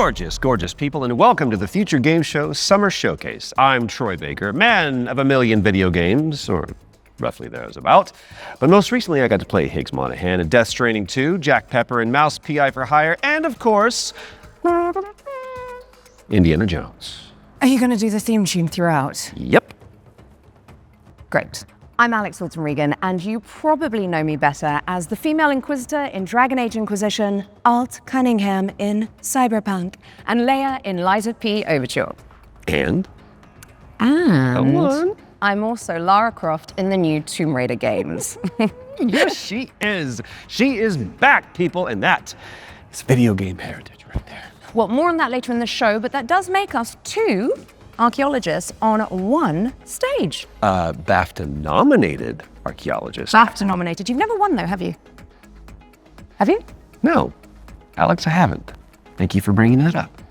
Gorgeous, gorgeous people, and welcome to the Future Game Show Summer Showcase. I'm Troy Baker, man of a million video games, or roughly thereabouts. But most recently, I got to play Higgs Monahan in Death Stranding 2, Jack Pepper in Mouse P.I. for Hire, and of course, Indiana Jones. Are you going to do the theme tune throughout? Yep. Great. I'm Alex Alton-Regan, and you probably know me better as the female Inquisitor in Dragon Age Inquisition, Alt Cunningham in Cyberpunk, and Leia in Liza P. Overture. And I'm also Lara Croft in the new Tomb Raider games. yes, she is. She is back, people, and that is video game heritage right there. Well, more on that later in the show, but that does make us two archaeologists on one stage. BAFTA-nominated archaeologist. BAFTA-nominated. You've never won, though, have you? Have you? No, Alex, I haven't. Thank you for bringing that up.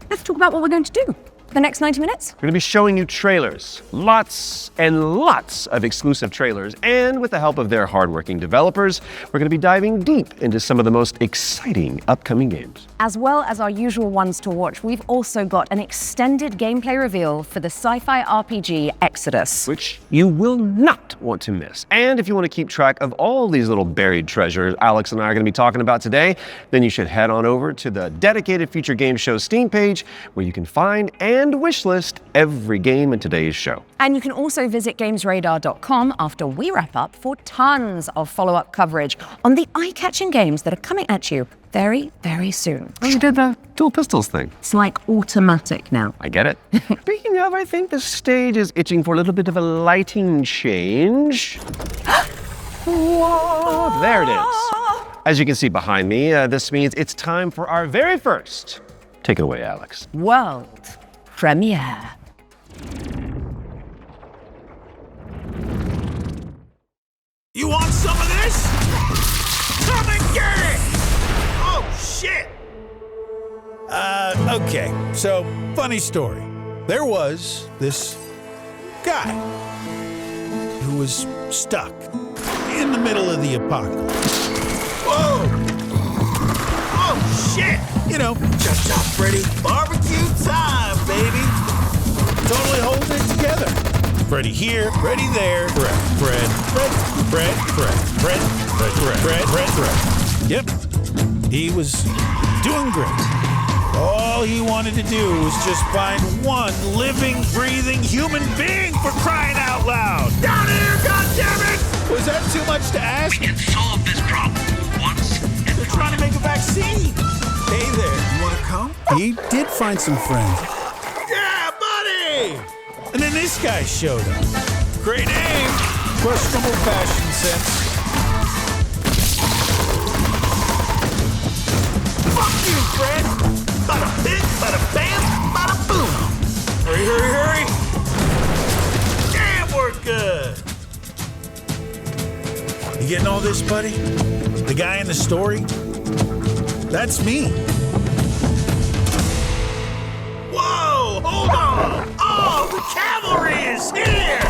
Let's talk about what we're going to do for the next 90 minutes. We're going to be showing you trailers, lots and lots of exclusive trailers, and with the help of their hardworking developers, we're going to be diving deep into some of the most exciting upcoming games. As well as our usual ones to watch, we've also got an extended gameplay reveal for the sci-fi RPG Exodus, which you will not want to miss. And if you want to keep track of all these little buried treasures Alex and I are going to be talking about today, then you should head on over to the dedicated Future Game Show Steam page, where you can find and wishlist every game in today's show. And you can also visit gamesradar.com after we wrap up for tons of follow-up coverage on the eye-catching games that are coming at you very, very soon. Oh, you did the dual pistols thing. It's like automatic now. I get it. Speaking of, I think the stage is itching for a little bit of a lighting change. Whoa, there it is. As you can see behind me, this means it's time for our very first. Take it away, Alex. World premiere. You want some of this? Come and get it! Oh, shit! Okay, so, funny story. There was this guy who was stuck in the middle of the apocalypse. Whoa! Oh, shit! You know, Chop Freddy, barbecue time, baby! Totally holding it together. Freddy here, Freddy there, Fred. Yep, he was doing great. All he wanted to do was just find one living, breathing human being, for crying out loud. Down here, goddammit! Was that too much to ask? We can solve this problem once and They're trying to make a vaccine. Hey there, you wanna come? He did find some friends. Yeah, buddy! And then this guy showed up. Great name, questionable fashion sense. Fuck you, Fred! Bada bing, bada bam, bada boom! Hurry, hurry, hurry! Damn, we're good! You getting all this, buddy? The guy in the story? That's me. Whoa, hold on! Oh, the cavalry is here!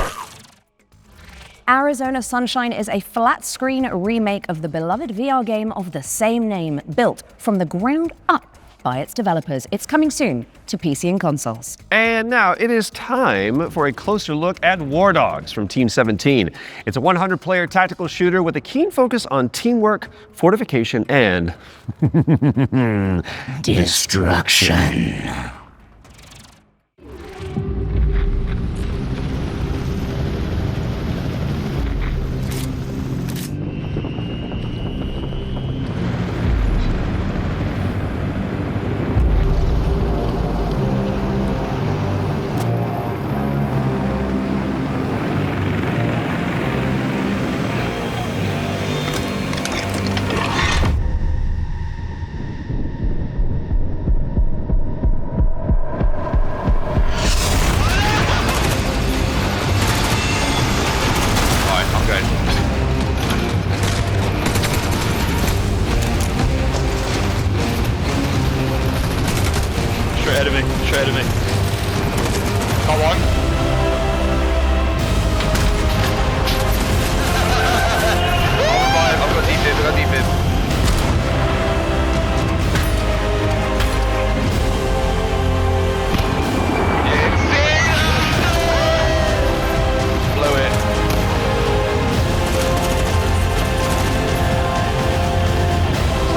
Arizona Sunshine is a flat-screen remake of the beloved VR game of the same name, built from the ground up by its developers. It's coming soon to PC and consoles. And now it is time for a closer look at War Dogs from Team 17. It's a 100-player tactical shooter with a keen focus on teamwork, fortification, and destruction.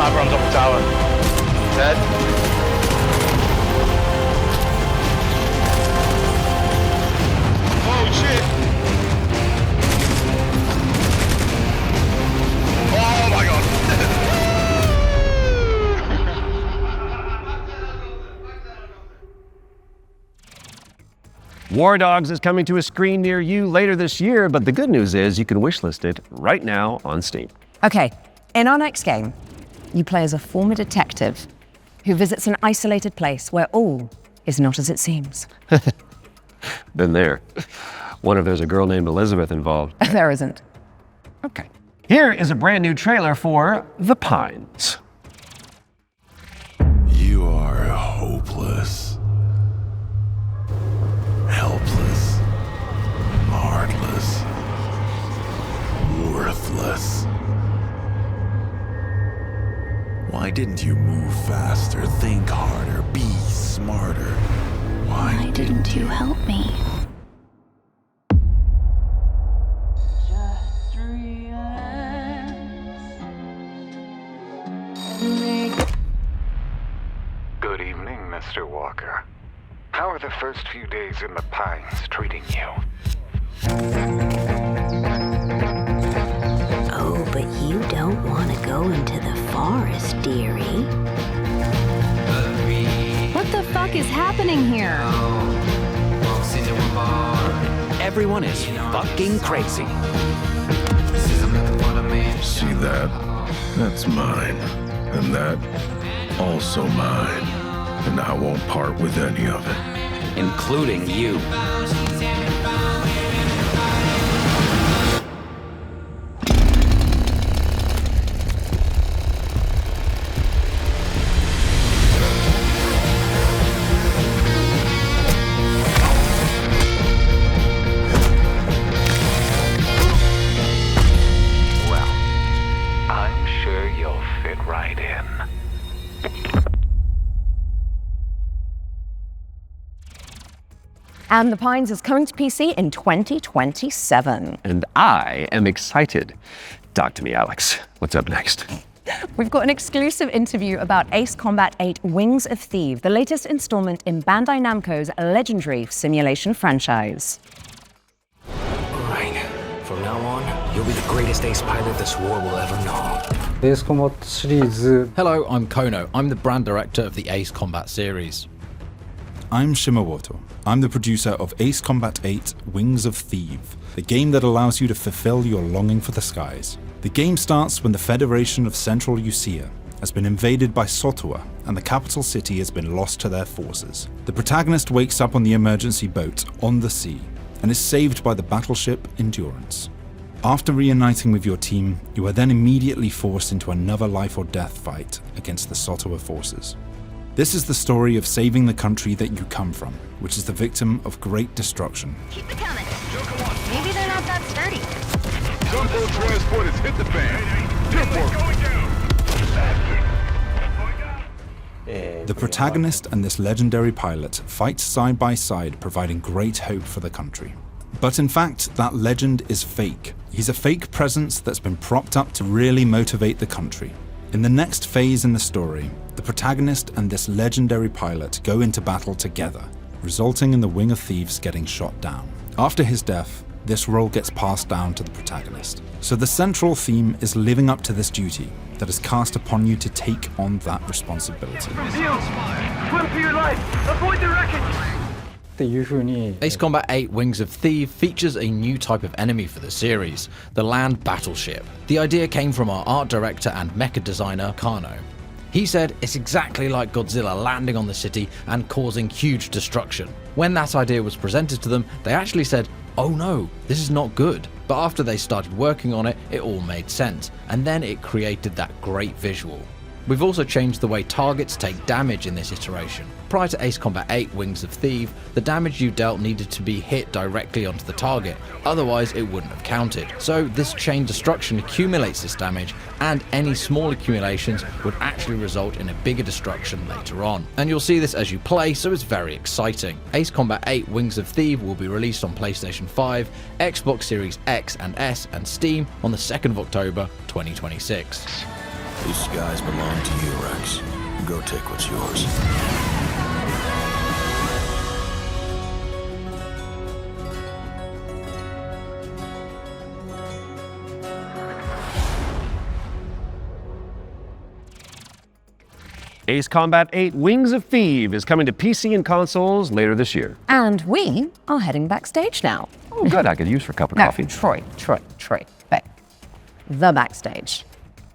Abrams up the tower. Dead. Oh shit! Oh my god! War Dogs is coming to a screen near you later this year, but the good news is you can wishlist it right now on Steam. Okay, in our next game, you play as a former detective who visits an isolated place where all is not as it seems. Been there. Wonder if there's a girl named Elizabeth involved. There isn't. Okay. Here is a brand new trailer for The Pines. You are hopeless, helpless, heartless, worthless. Why didn't you move faster, think harder, be smarter? Why didn't you help me? Good evening, Mr. Walker. How are the first few days in the Pines treating you? Oh, but you don't want to go into the forest, dearie. What the fuck is happening here? Everyone is fucking crazy. See that? That's mine. And that, also mine. And I won't part with any of it. Including you. Well, I'm sure you'll fit right in. And The Pines is coming to PC in 2027. And I am excited. Talk to me, Alex. What's up next? We've got an exclusive interview about Ace Combat 8 Wings of Thieves, the latest installment in Bandai Namco's legendary simulation franchise. Right. From now on, you'll be the greatest ace pilot this war will ever know. Ace Combat シリーズ Hello, I'm Kono. I'm the brand director of the Ace Combat series. I'm Shimamoto. I'm the producer of Ace Combat 8 Wings of Thieves, the game that allows you to fulfill your longing for the skies. The game starts when the Federation of Central Usia has been invaded by Sotua and the capital city has been lost to their forces. The protagonist wakes up on the emergency boat on the sea and is saved by the battleship Endurance. After reuniting with your team, you are then immediately forced into another life or death fight against the Sotua forces. This is the story of saving the country that you come from, which is the victim of great destruction. Keep it coming. Maybe they're not that sturdy. Gunboat transport has hit the fan. Good work. The protagonist and this legendary pilot fight side by side, providing great hope for the country. But in fact, that legend is fake. He's a fake presence that's been propped up to really motivate the country. In the next phase in the story, the protagonist and this legendary pilot go into battle together, resulting in the Wing of Thieves getting shot down. After his death, this role gets passed down to the protagonist. So the central theme is living up to this duty that is cast upon you to take on that responsibility. Ace Combat 8 Wings of Thieves features a new type of enemy for the series, the land battleship. The idea came from our art director and mecha designer, Kano. He said it's exactly like Godzilla landing on the city and causing huge destruction. When that idea was presented to them, they actually said, "Oh no, this is not good." But after they started working on it, it all made sense, and then it created that great visual. We've also changed the way targets take damage in this iteration. Prior to Ace Combat 8 Wings of Thieves, the damage you dealt needed to be hit directly onto the target, otherwise it wouldn't have counted. So this chain destruction accumulates this damage, and any small accumulations would actually result in a bigger destruction later on. And you'll see this as you play, so it's very exciting. Ace Combat 8 Wings of Thieves will be released on PlayStation 5, Xbox Series X and S and Steam on the 2nd of October 2026. These skies belong to you, Rex. Go take what's yours. Ace Combat 8 Wings of Thieves is coming to PC and consoles later this year. And we are heading backstage now. Oh, good. I could use for a cup of No, coffee. Troy. Babe. The backstage.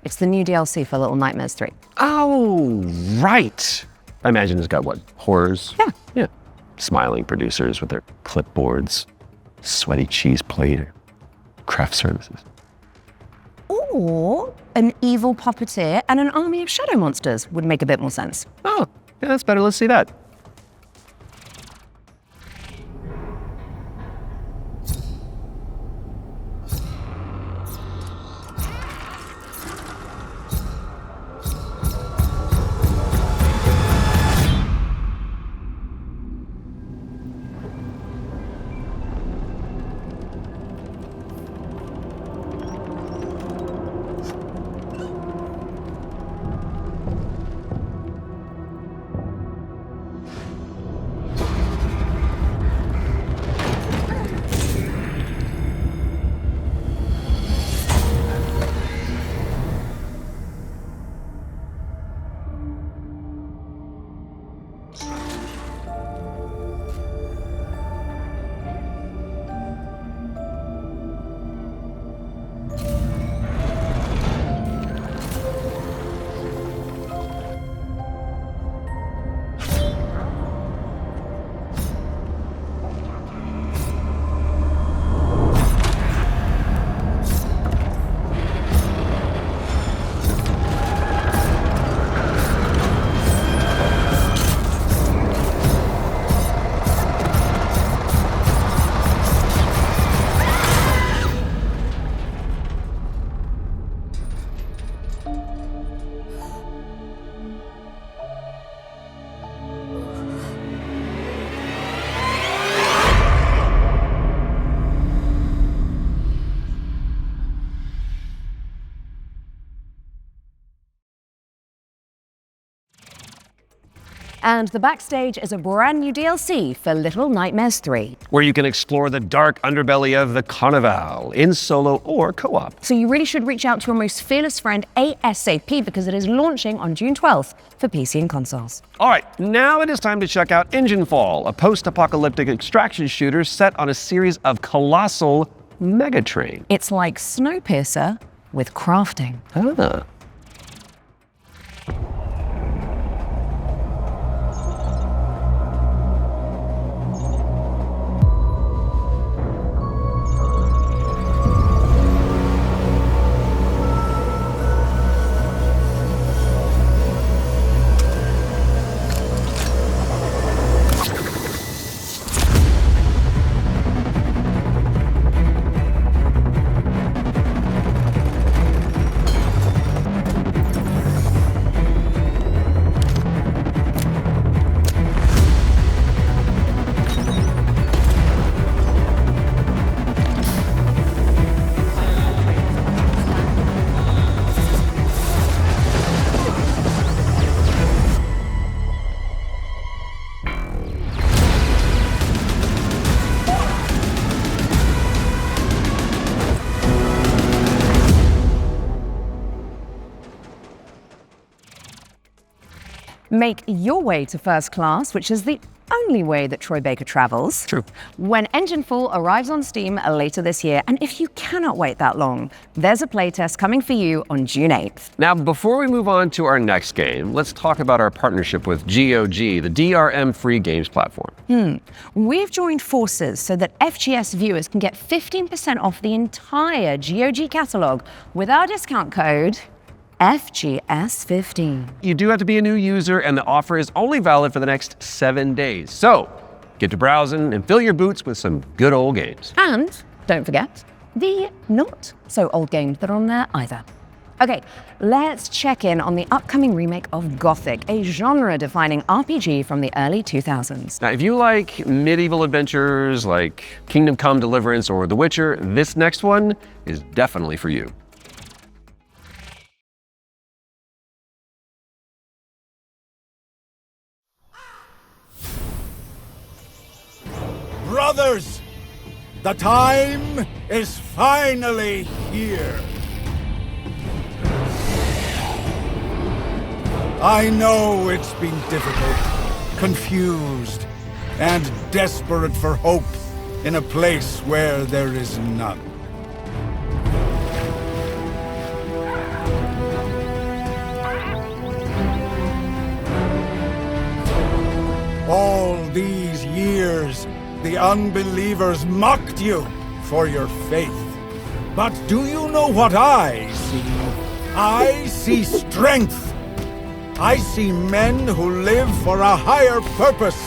It's the new DLC for Little Nightmares 3. Oh, right. I imagine it's got, what, horrors? Yeah. Yeah. Smiling producers with their clipboards, sweaty cheese plate, craft services. Or an evil puppeteer and an army of shadow monsters would make a bit more sense. Oh, yeah, that's better. Let's see that. And the backstage is a brand new DLC for Little Nightmares 3. Where you can explore the dark underbelly of the Carnival in solo or co-op. So you really should reach out to your most fearless friend ASAP because it is launching on June 12th for PC and consoles. All right, now it is time to check out Engine Fall, a post-apocalyptic extraction shooter set on a series of colossal megatrain. It's like Snowpiercer with crafting. Ah. Make your way to first class, which is the only way that Troy Baker travels. True. When Engine Fall arrives on Steam later this year, and if you cannot wait that long, there's a playtest coming for you on June 8th. Now, before we move on to our next game, let's talk about our partnership with GOG, the DRM-free games platform. We've joined forces so that FGS viewers can get 15% off the entire GOG catalog with our discount code FGS15. You do have to be a new user, and the offer is only valid for the next 7 days. So, get to browsing and fill your boots with some good old games. And don't forget the not so old games that are on there either. Okay, let's check in on the upcoming remake of Gothic, a genre-defining RPG from the early 2000s. Now, if you like medieval adventures like Kingdom Come Deliverance or The Witcher, this next one is definitely for you. brothers! The time is finally here. I know it's been difficult, confused, and desperate for hope in a place where there is none. All these years, the unbelievers mocked you for your faith. But do you know what I see? I see strength. I see men who live for a higher purpose.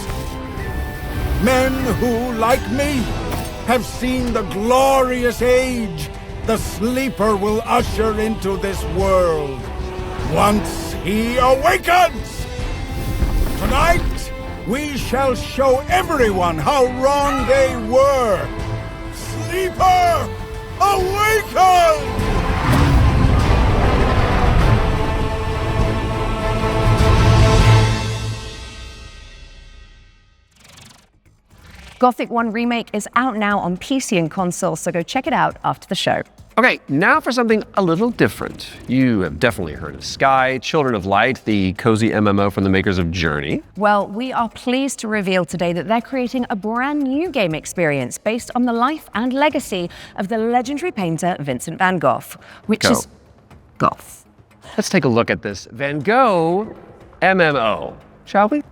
Men who, like me, have seen the glorious age the Sleeper will usher into this world once he awakens. Tonight, we shall show everyone how wrong they were. Sleeper, awaken! Gothic 1 Remake is out now on PC and console, so go check it out after the show. Okay, now for something a little different. You have definitely heard of Sky, Children of Light, the cozy MMO from the makers of Journey. Well, we are pleased to reveal today that they're creating a brand new game experience based on the life and legacy of the legendary painter Vincent van Gogh, which is Goth. Let's take a look at this Van Gogh MMO, shall we?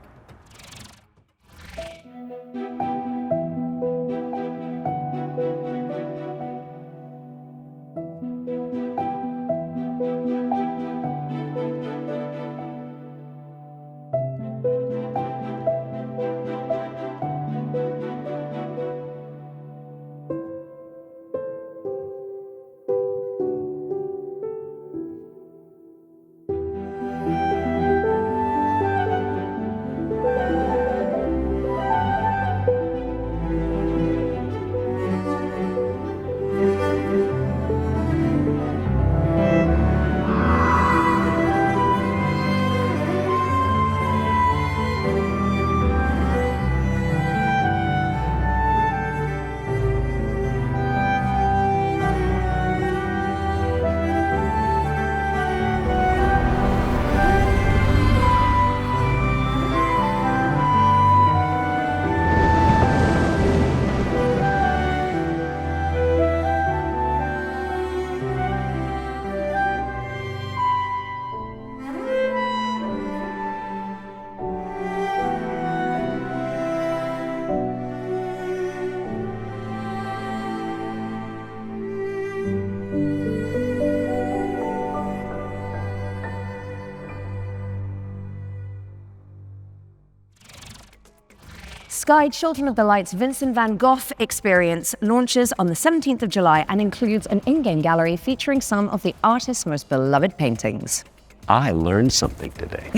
Sky Children of the Light's Vincent van Gogh experience launches on the 17th of July and includes an in-game gallery featuring some of the artist's most beloved paintings. I learned something today.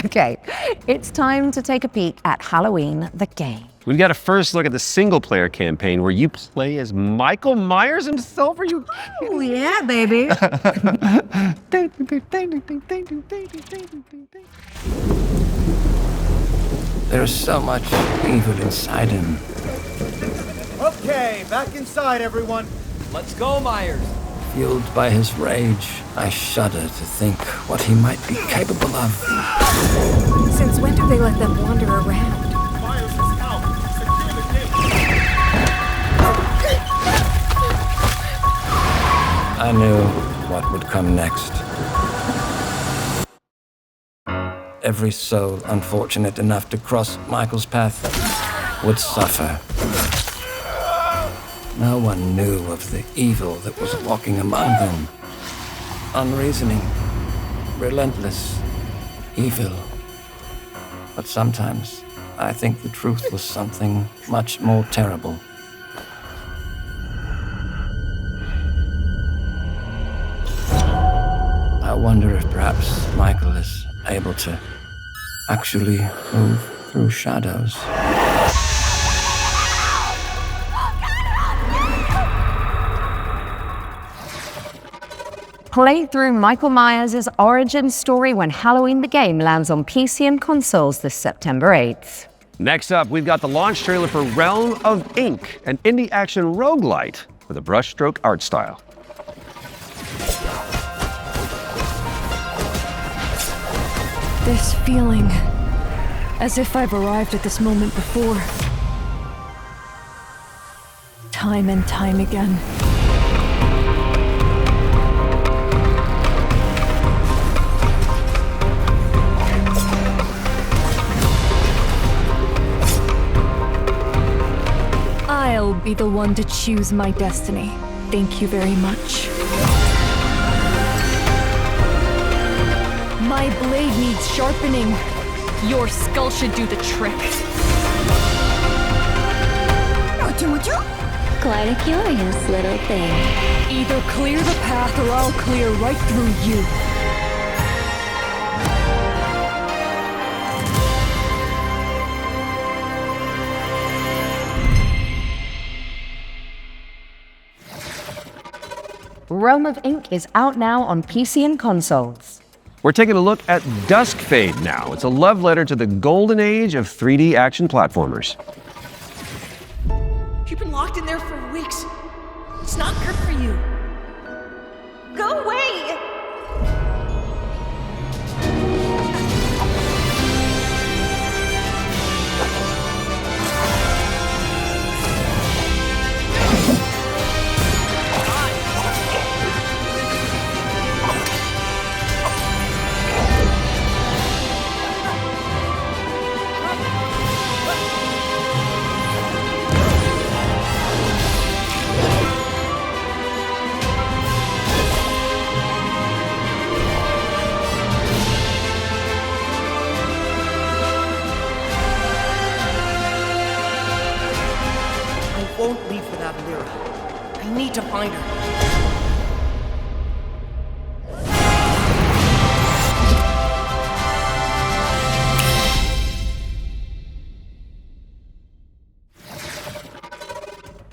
Okay, it's time to take a peek at Halloween the game. We've got a first look at the single-player campaign where you play as Michael Myers himself. Are you? Oh yeah, baby. There's so much evil inside him. Okay, back inside, everyone. Let's go, Myers. Fueled by his rage, I shudder to think what he might be capable of. Since when do they let them wander around? Myers is out. Secure the gate. I knew what would come next. Every soul unfortunate enough to cross Michael's path would suffer. No one knew of the evil that was walking among them. Unreasoning, relentless, evil. But sometimes I think the truth was something much more terrible. I wonder if perhaps Michael is able to actually move through shadows. Play through Michael Myers' origin story when Halloween the game lands on PC and consoles this September 8th. Next up, we've got the launch trailer for Realm of Ink, an indie action roguelite with a brushstroke art style. This feeling, as if I've arrived at this moment before. Time and time again. I'll be the one to choose my destiny. Thank you very much. My blade needs sharpening. Your skull should do the trick. Quite a curious little thing. Either clear the path or I'll clear right through you. Realm of Ink is out now on PC and consoles. We're taking a look at Dusk Fade now. It's a love letter to the golden age of 3D action platformers. You've been locked in there for weeks. It's not good for you. Go away! I won't leave without Lyra. I need to find her.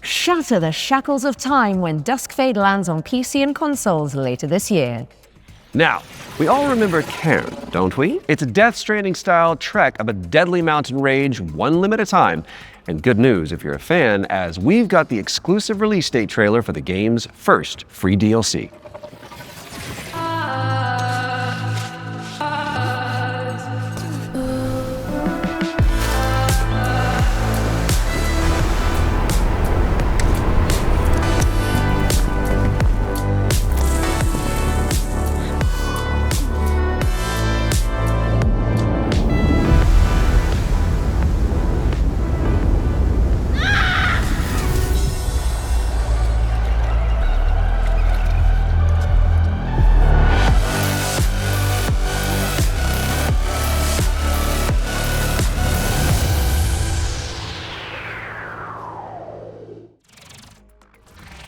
Shatter the shackles of time when Dusk Fade lands on PC and consoles later this year. Now, we all remember Cairn, don't we? It's a Death Stranding-style trek of a deadly mountain rage, one limb at a time. And good news if you're a fan, as we've got the exclusive release date trailer for the game's first free DLC.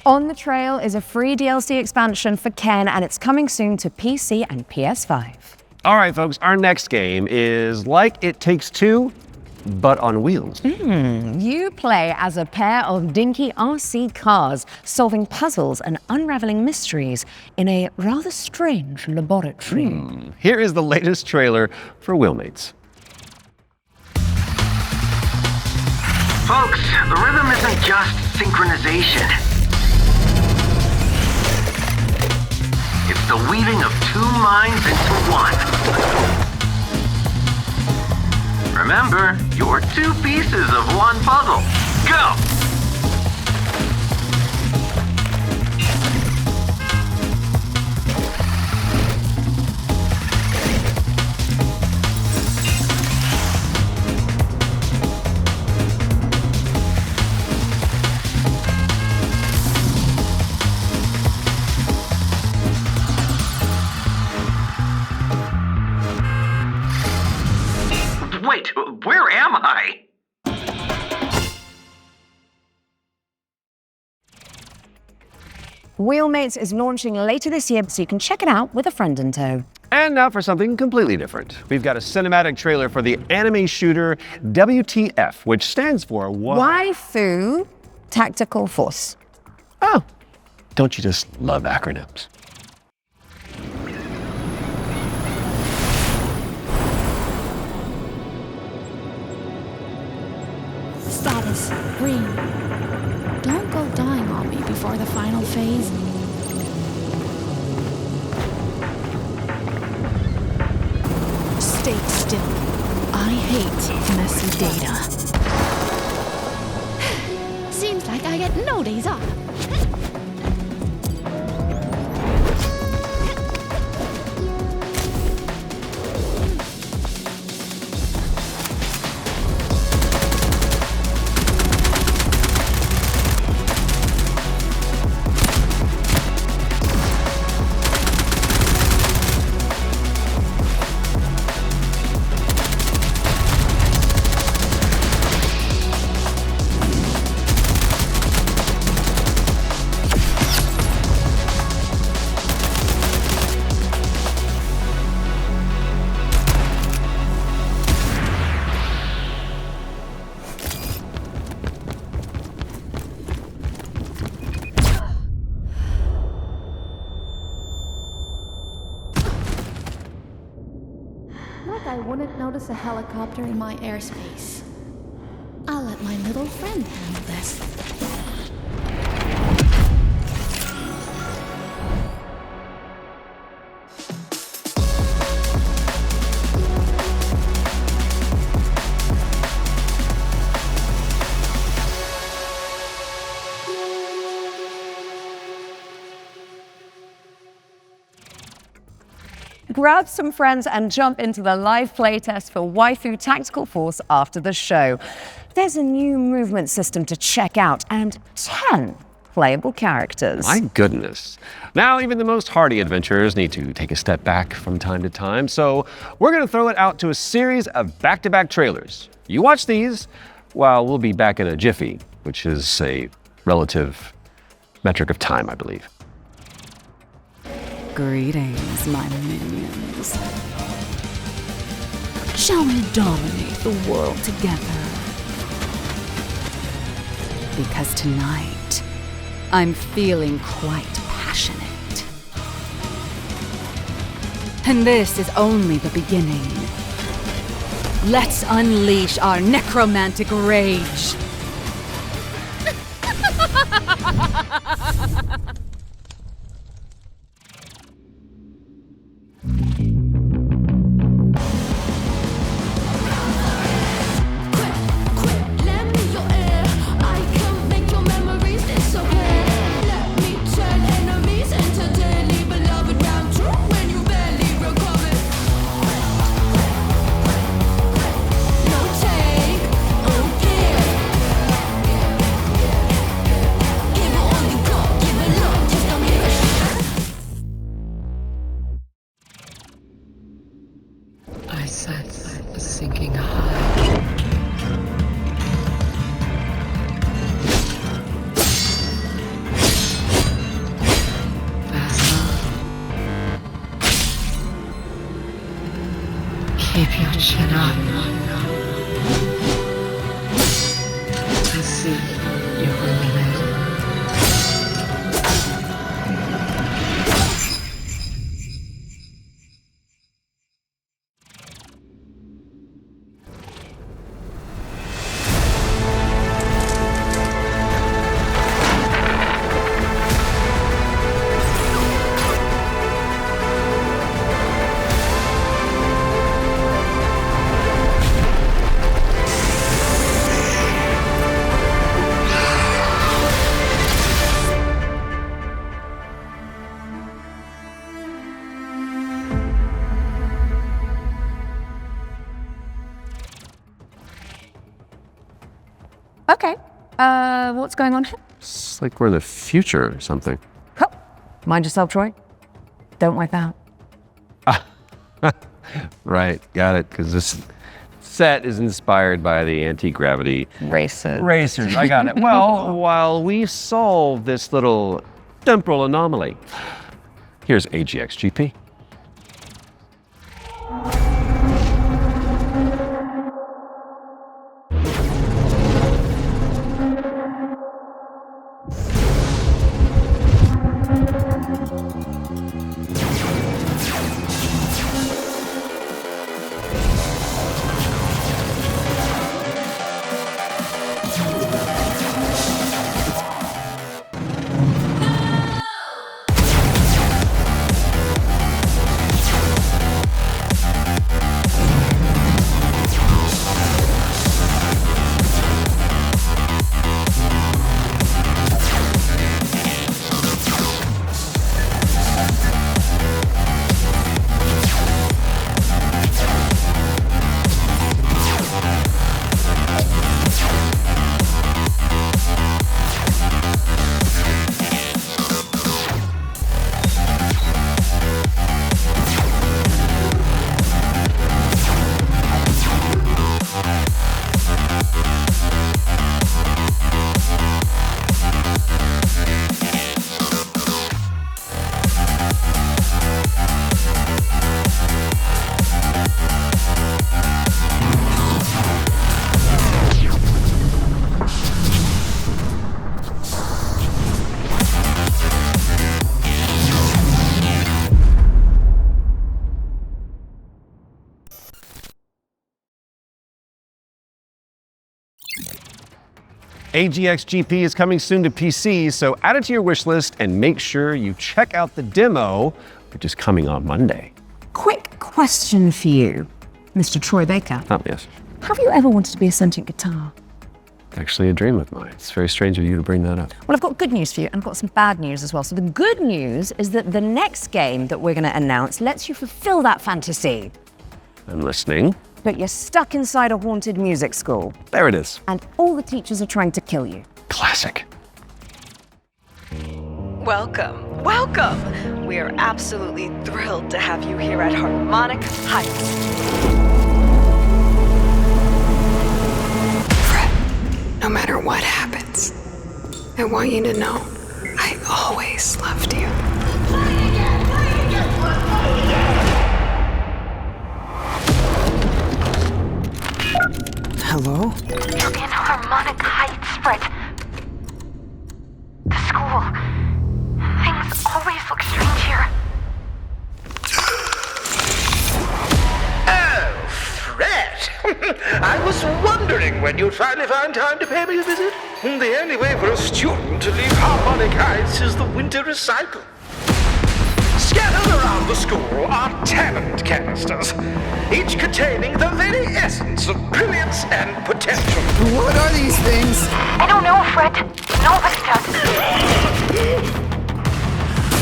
On the trail is a free DLC expansion for Ken, and it's coming soon to PC and PS5. All right, folks, our next game is like It Takes Two, but on wheels. You play as a pair of dinky RC cars, solving puzzles and unraveling mysteries in a rather strange laboratory. Here is the latest trailer for Wheelmates. Folks, the rhythm isn't just synchronization. It's the weaving of two minds into one. Remember, you're two pieces of one puzzle. Go! Wait, where am I? Wheelmates is launching later this year, so you can check it out with a friend in tow. And now for something completely different. We've got a cinematic trailer for the anime shooter WTF, which stands for Waifu Tactical Force. Oh, don't you just love acronyms? scream. Don't go dying on me before the final phase. Stay still. I hate messy data. Seems like I get no days off. I wouldn't notice a helicopter in my airspace. I'll let my little friend handle this. Grab some friends and jump into the live playtest for Waifu Tactical Force after the show. There's a new movement system to check out and 10 playable characters. My goodness. Now even the most hardy adventurers need to take a step back from time to time, so we're going to throw it out to a series of back-to-back trailers. You watch these while we'll be back in a jiffy, which is a relative metric of time, I believe. Greetings, my minions. Shall we dominate the world together? Because tonight, I'm feeling quite passionate. And this is only the beginning. Let's unleash our necromantic rage. I sense a sinking high. Keep your chin up. I see you're bringing it. Okay, what's going on here? It's like we're in the future or something. Oh, mind yourself, Troy. Don't wipe out. Right, got it, because this set is inspired by the anti-gravity racers. I got it. Well, while we solve this little temporal anomaly, here's AGXGP. AGX GP is coming soon to PC, so add it to your wish list and make sure you check out the demo, which is coming on Monday. Quick question for you, Mr. Troy Baker. Oh, yes. Have you ever wanted to be a sentient guitar? Actually a dream of mine. It's very strange of you to bring that up. Well, I've got good news for you, and I've got some bad news as well. So the good news is that the next game that we're going to announce lets you fulfill that fantasy. I'm listening. But you're stuck inside a haunted music school. There it is. And all the teachers are trying to kill you. Classic. Welcome, welcome! We are absolutely thrilled to have you here at Harmonic Heights. No matter what happens, I want you to know I always loved you. Hello? You're in Harmonic Heights, Fred. The school. Things always look strange here. Oh, Fred! I was wondering when you'd finally find time to pay me a visit. The only way for a student to leave Harmonic Heights is the winter recital. Scattered around the school are talent canisters, each containing the very essence of brilliance and potential. What are these things? I don't know, Fred. Nobody does.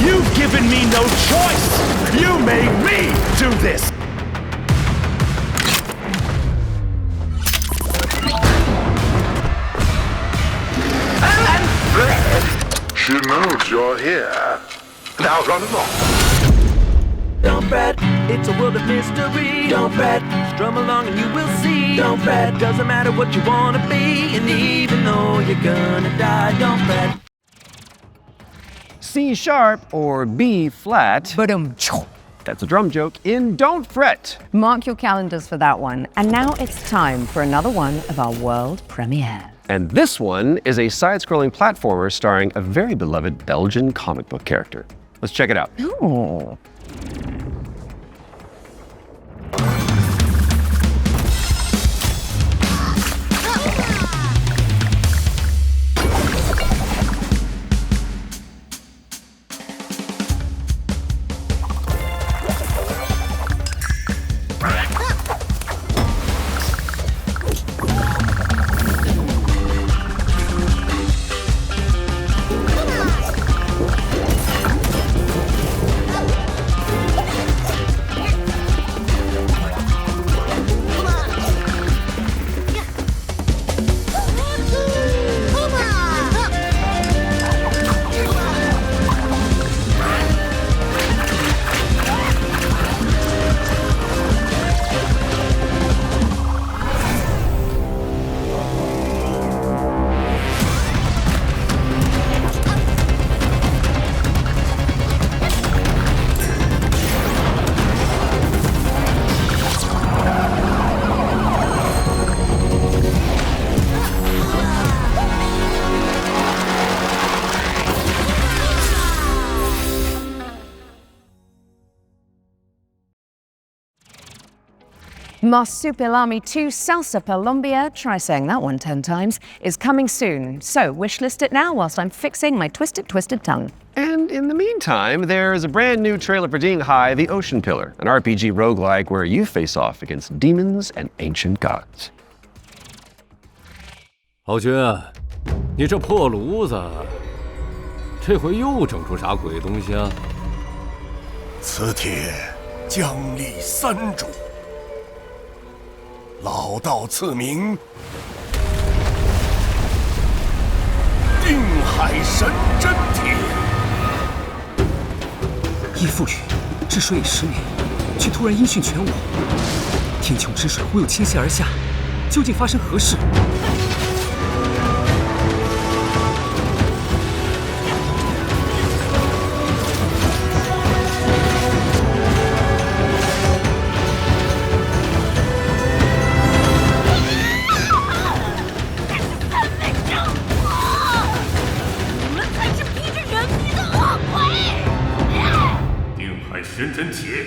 You've given me no choice! You made me do this! And Fred, she knows you're here. Now run along. Don't fret, it's a world of mystery. Don't fret, strum along and you will see. Don't fret, doesn't matter what you wanna be. And even though you're gonna die, don't fret. C sharp or B flat. That's a drum joke in Don't Fret. Mark your calendars for that one. And now it's time for another one of our world premieres. And this one is a side-scrolling platformer starring a very beloved Belgian comic book character. Let's check it out. Ooh. Marsupilami 2 Salsa Colombia, try saying that one 10 times, is coming soon. So wishlist it now whilst I'm fixing my twisted tongue. And in the meantime, there is a brand new trailer for Ding Hai, the Ocean Pillar, an RPG roguelike where you face off against demons and ancient gods. 豪军，你这破炉子，这回又整出啥鬼东西啊？此帖将立三主。 老道赐名，定海神针帖。依附于治水已10年，却突然音讯全无，天穹之水忽又倾泻而下，究竟发生何事？ 神针帖。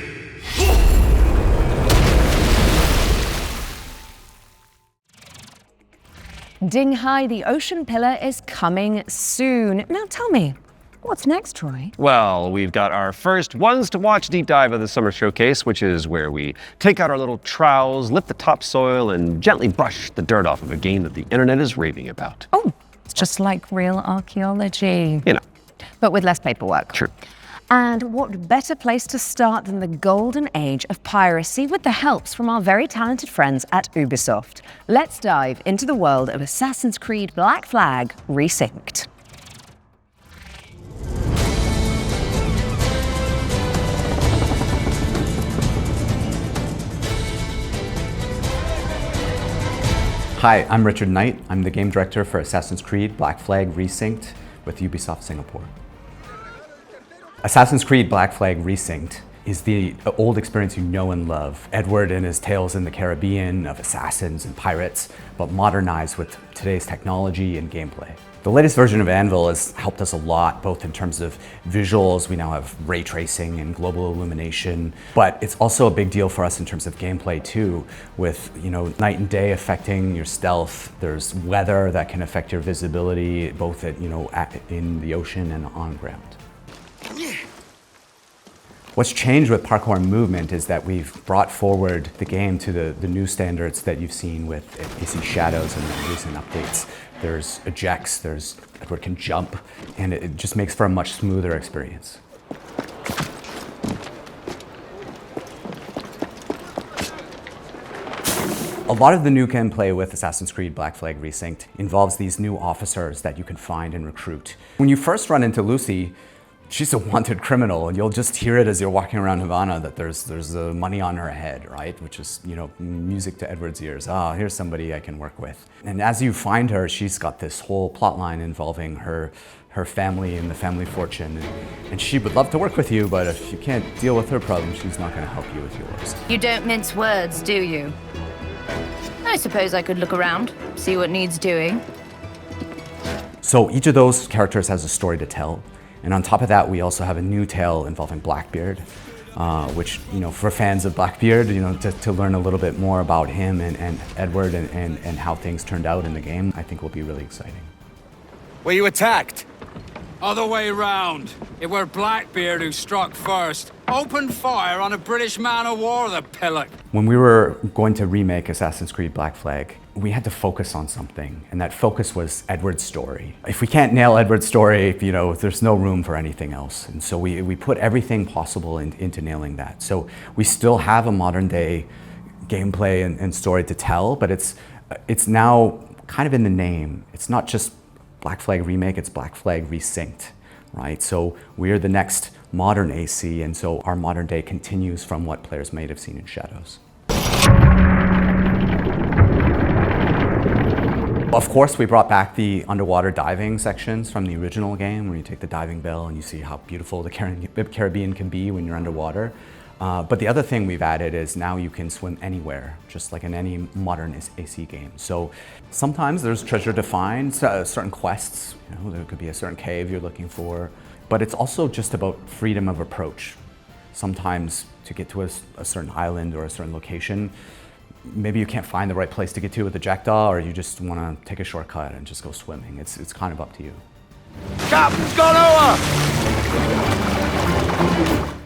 Ding Hai, the ocean pillar, is coming soon. Now tell me, what's next, Troy? Well, we've got our first ones to watch deep dive of the summer showcase, which is where we take out our little trowels, lift the topsoil, and gently brush the dirt off of a game that the internet is raving about. Oh, it's just like real archaeology. You know. But with less paperwork. True. And what better place to start than the golden age of piracy with the helps from our very talented friends at Ubisoft. Let's dive into the world of Assassin's Creed Black Flag Resynced. Hi, I'm Richard Knight. I'm the game director for Assassin's Creed Black Flag Resynced with Ubisoft Singapore. Assassin's Creed Black Flag Resynced is the old experience you know and love. Edward and his tales in the Caribbean of assassins and pirates, but modernized with today's technology and gameplay. The latest version of Anvil has helped us a lot, both in terms of visuals. We now have ray tracing and global illumination, but it's also a big deal for us in terms of gameplay too, with night and day affecting your stealth. There's weather that can affect your visibility, both in the ocean and on ground. What's changed with parkour and movement is that we've brought forward the game to the new standards that you've seen with AC Shadows and the recent updates. There's ejects, Edward can jump, and it just makes for a much smoother experience. A lot of the new gameplay with Assassin's Creed Black Flag Resynced involves these new officers that you can find and recruit. When you first run into Lucy, she's a wanted criminal, and you'll just hear it as you're walking around Havana that there's money on her head, right? Which is, music to Edward's ears. Ah, here's somebody I can work with. And as you find her, she's got this whole plot line involving her family and the family fortune. And she would love to work with you, but if you can't deal with her problems, she's not gonna help you with yours. You don't mince words, do you? I suppose I could look around, see what needs doing. So each of those characters has a story to tell. And on top of that, we also have a new tale involving Blackbeard, which, for fans of Blackbeard, to learn a little bit more about him and Edward and how things turned out in the game, I think will be really exciting. Were you attacked? Other way round. It were Blackbeard who struck first. Opened fire on a British man-o'-war, the pillock. When we were going to remake Assassin's Creed Black Flag, we had to focus on something, and that focus was Edward's story. If we can't nail Edward's story, there's no room for anything else. And so we put everything possible into nailing that. So we still have a modern day gameplay and story to tell, but it's now kind of in the name. It's not just Black Flag Remake, it's Black Flag Resynced, right? So we're the next modern AC, and so our modern day continues from what players might have seen in Shadows. Of course, we brought back the underwater diving sections from the original game, where you take the diving bell and you see how beautiful the Caribbean can be when you're underwater. But the other thing we've added is now you can swim anywhere, just like in any modern AC game. So sometimes there's treasure to find, certain quests, there could be a certain cave you're looking for, but it's also just about freedom of approach. Sometimes to get to a certain island or a certain location, maybe you can't find the right place to get to with the jackdaw, or you just want to take a shortcut and just go swimming. It's kind of up to you. Captain's gone over!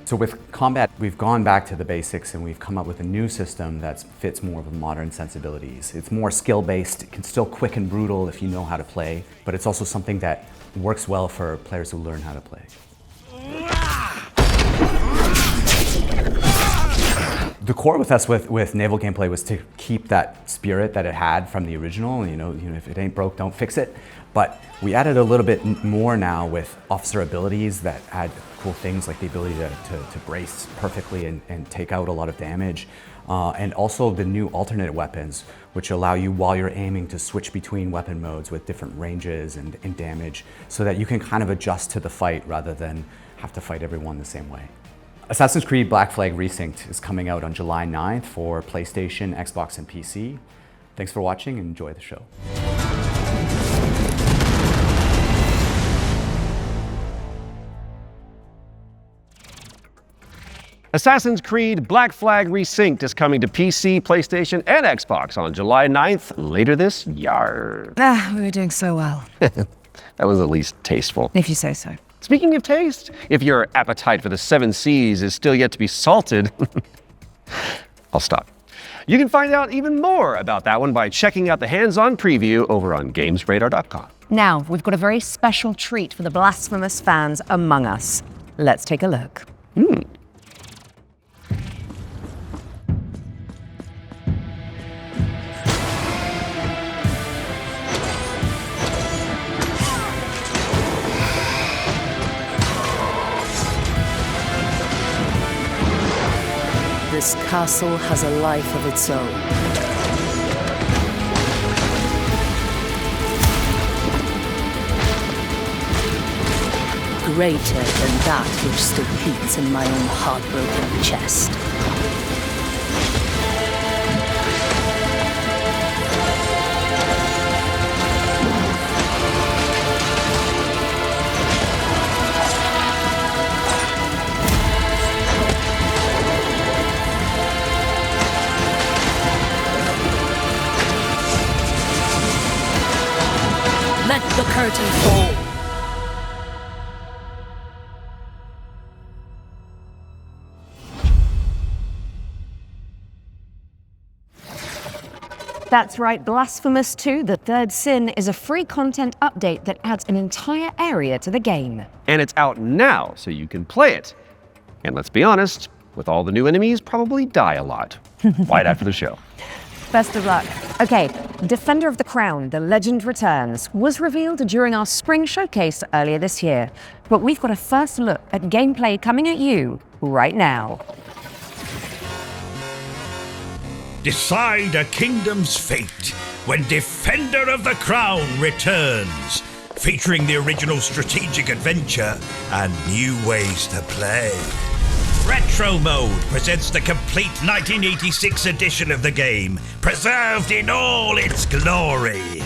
So with combat, we've gone back to the basics and we've come up with a new system that fits more of the modern sensibilities. It's more skill-based, it can still quick and brutal if you know how to play, but it's also something that works well for players who learn how to play. The core with us with naval gameplay was to keep that spirit that it had from the original. If it ain't broke, don't fix it. But we added a little bit more now with officer abilities that add cool things like the ability to brace perfectly and take out a lot of damage. And also the new alternate weapons, which allow you while you're aiming to switch between weapon modes with different ranges and damage, so that you can kind of adjust to the fight rather than have to fight everyone the same way. Assassin's Creed Black Flag Resynced is coming out on July 9th for PlayStation, Xbox, and PC. Thanks for watching and enjoy the show. Assassin's Creed Black Flag Resynced is coming to PC, PlayStation, and Xbox on July 9th, later this year. We were doing so well. That was at least tasteful. If you say so. Speaking of taste, if your appetite for the 7 Seas is still yet to be salted, I'll stop. You can find out even more about that one by checking out the hands-on preview over on GamesRadar.com. Now, we've got a very special treat for the blasphemous fans among us. Let's take a look. This castle has a life of its own. Greater than that which still beats in my own heartbroken chest. Let the curtain fall. That's right, Blasphemous 2, The Third Sin, is a free content update that adds an entire area to the game. And it's out now, so you can play it. And let's be honest, with all the new enemies, probably die a lot. Right after the show. Best of luck. Okay, Defender of the Crown, The Legend Returns, was revealed during our spring showcase earlier this year. But we've got a first look at gameplay coming at you right now. Decide a kingdom's fate when Defender of the Crown returns, featuring the original strategic adventure and new ways to play. Retro Mode presents the complete 1986 edition of the game, preserved in all its glory.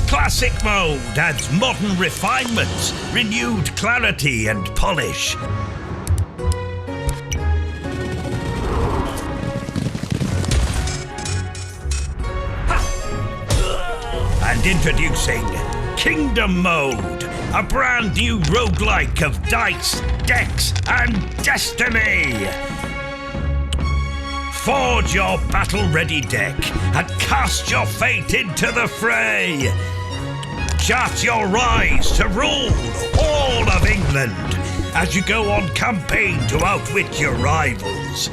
Classic Mode adds modern refinements, renewed clarity and polish. And introducing Kingdom Mode, a brand new roguelike of dice, decks, and destiny. Forge your battle-ready deck and cast your fate into the fray. Chart your rise to rule all of England as you go on campaign to outwit your rivals.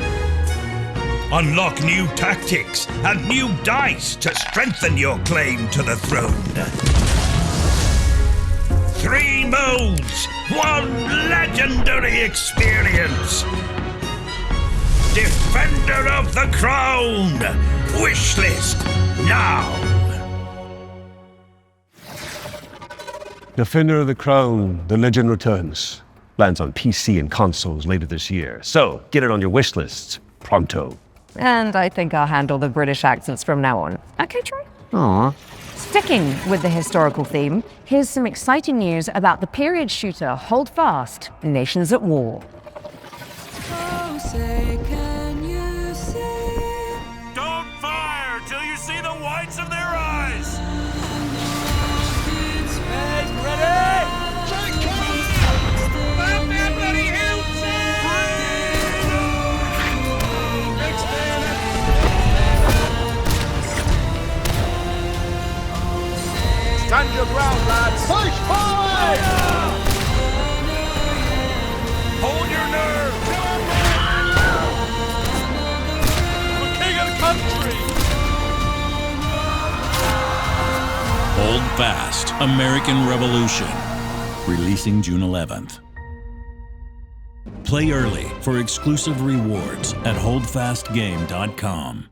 Unlock new tactics and new dice to strengthen your claim to the throne. 3 modes, 1 legendary experience. Defender of the Crown. Wishlist now. Defender of the Crown, The Legend Returns. Lands on PC and consoles later this year. So get it on your wish list pronto. And I think I'll handle the British accents from now on. Okay, Troy? Aww. Sticking with the historical theme, here's some exciting news about the period shooter Hold Fast, Nations at War. Oh, say, can you see? Don't fire till you see the whites of their eyes! Heads ready! Stand your ground, lads! Push forward! Hold your nerve! The king of the country! Hold Fast, American Revolution. Releasing June 11th. Play early for exclusive rewards at holdfastgame.com.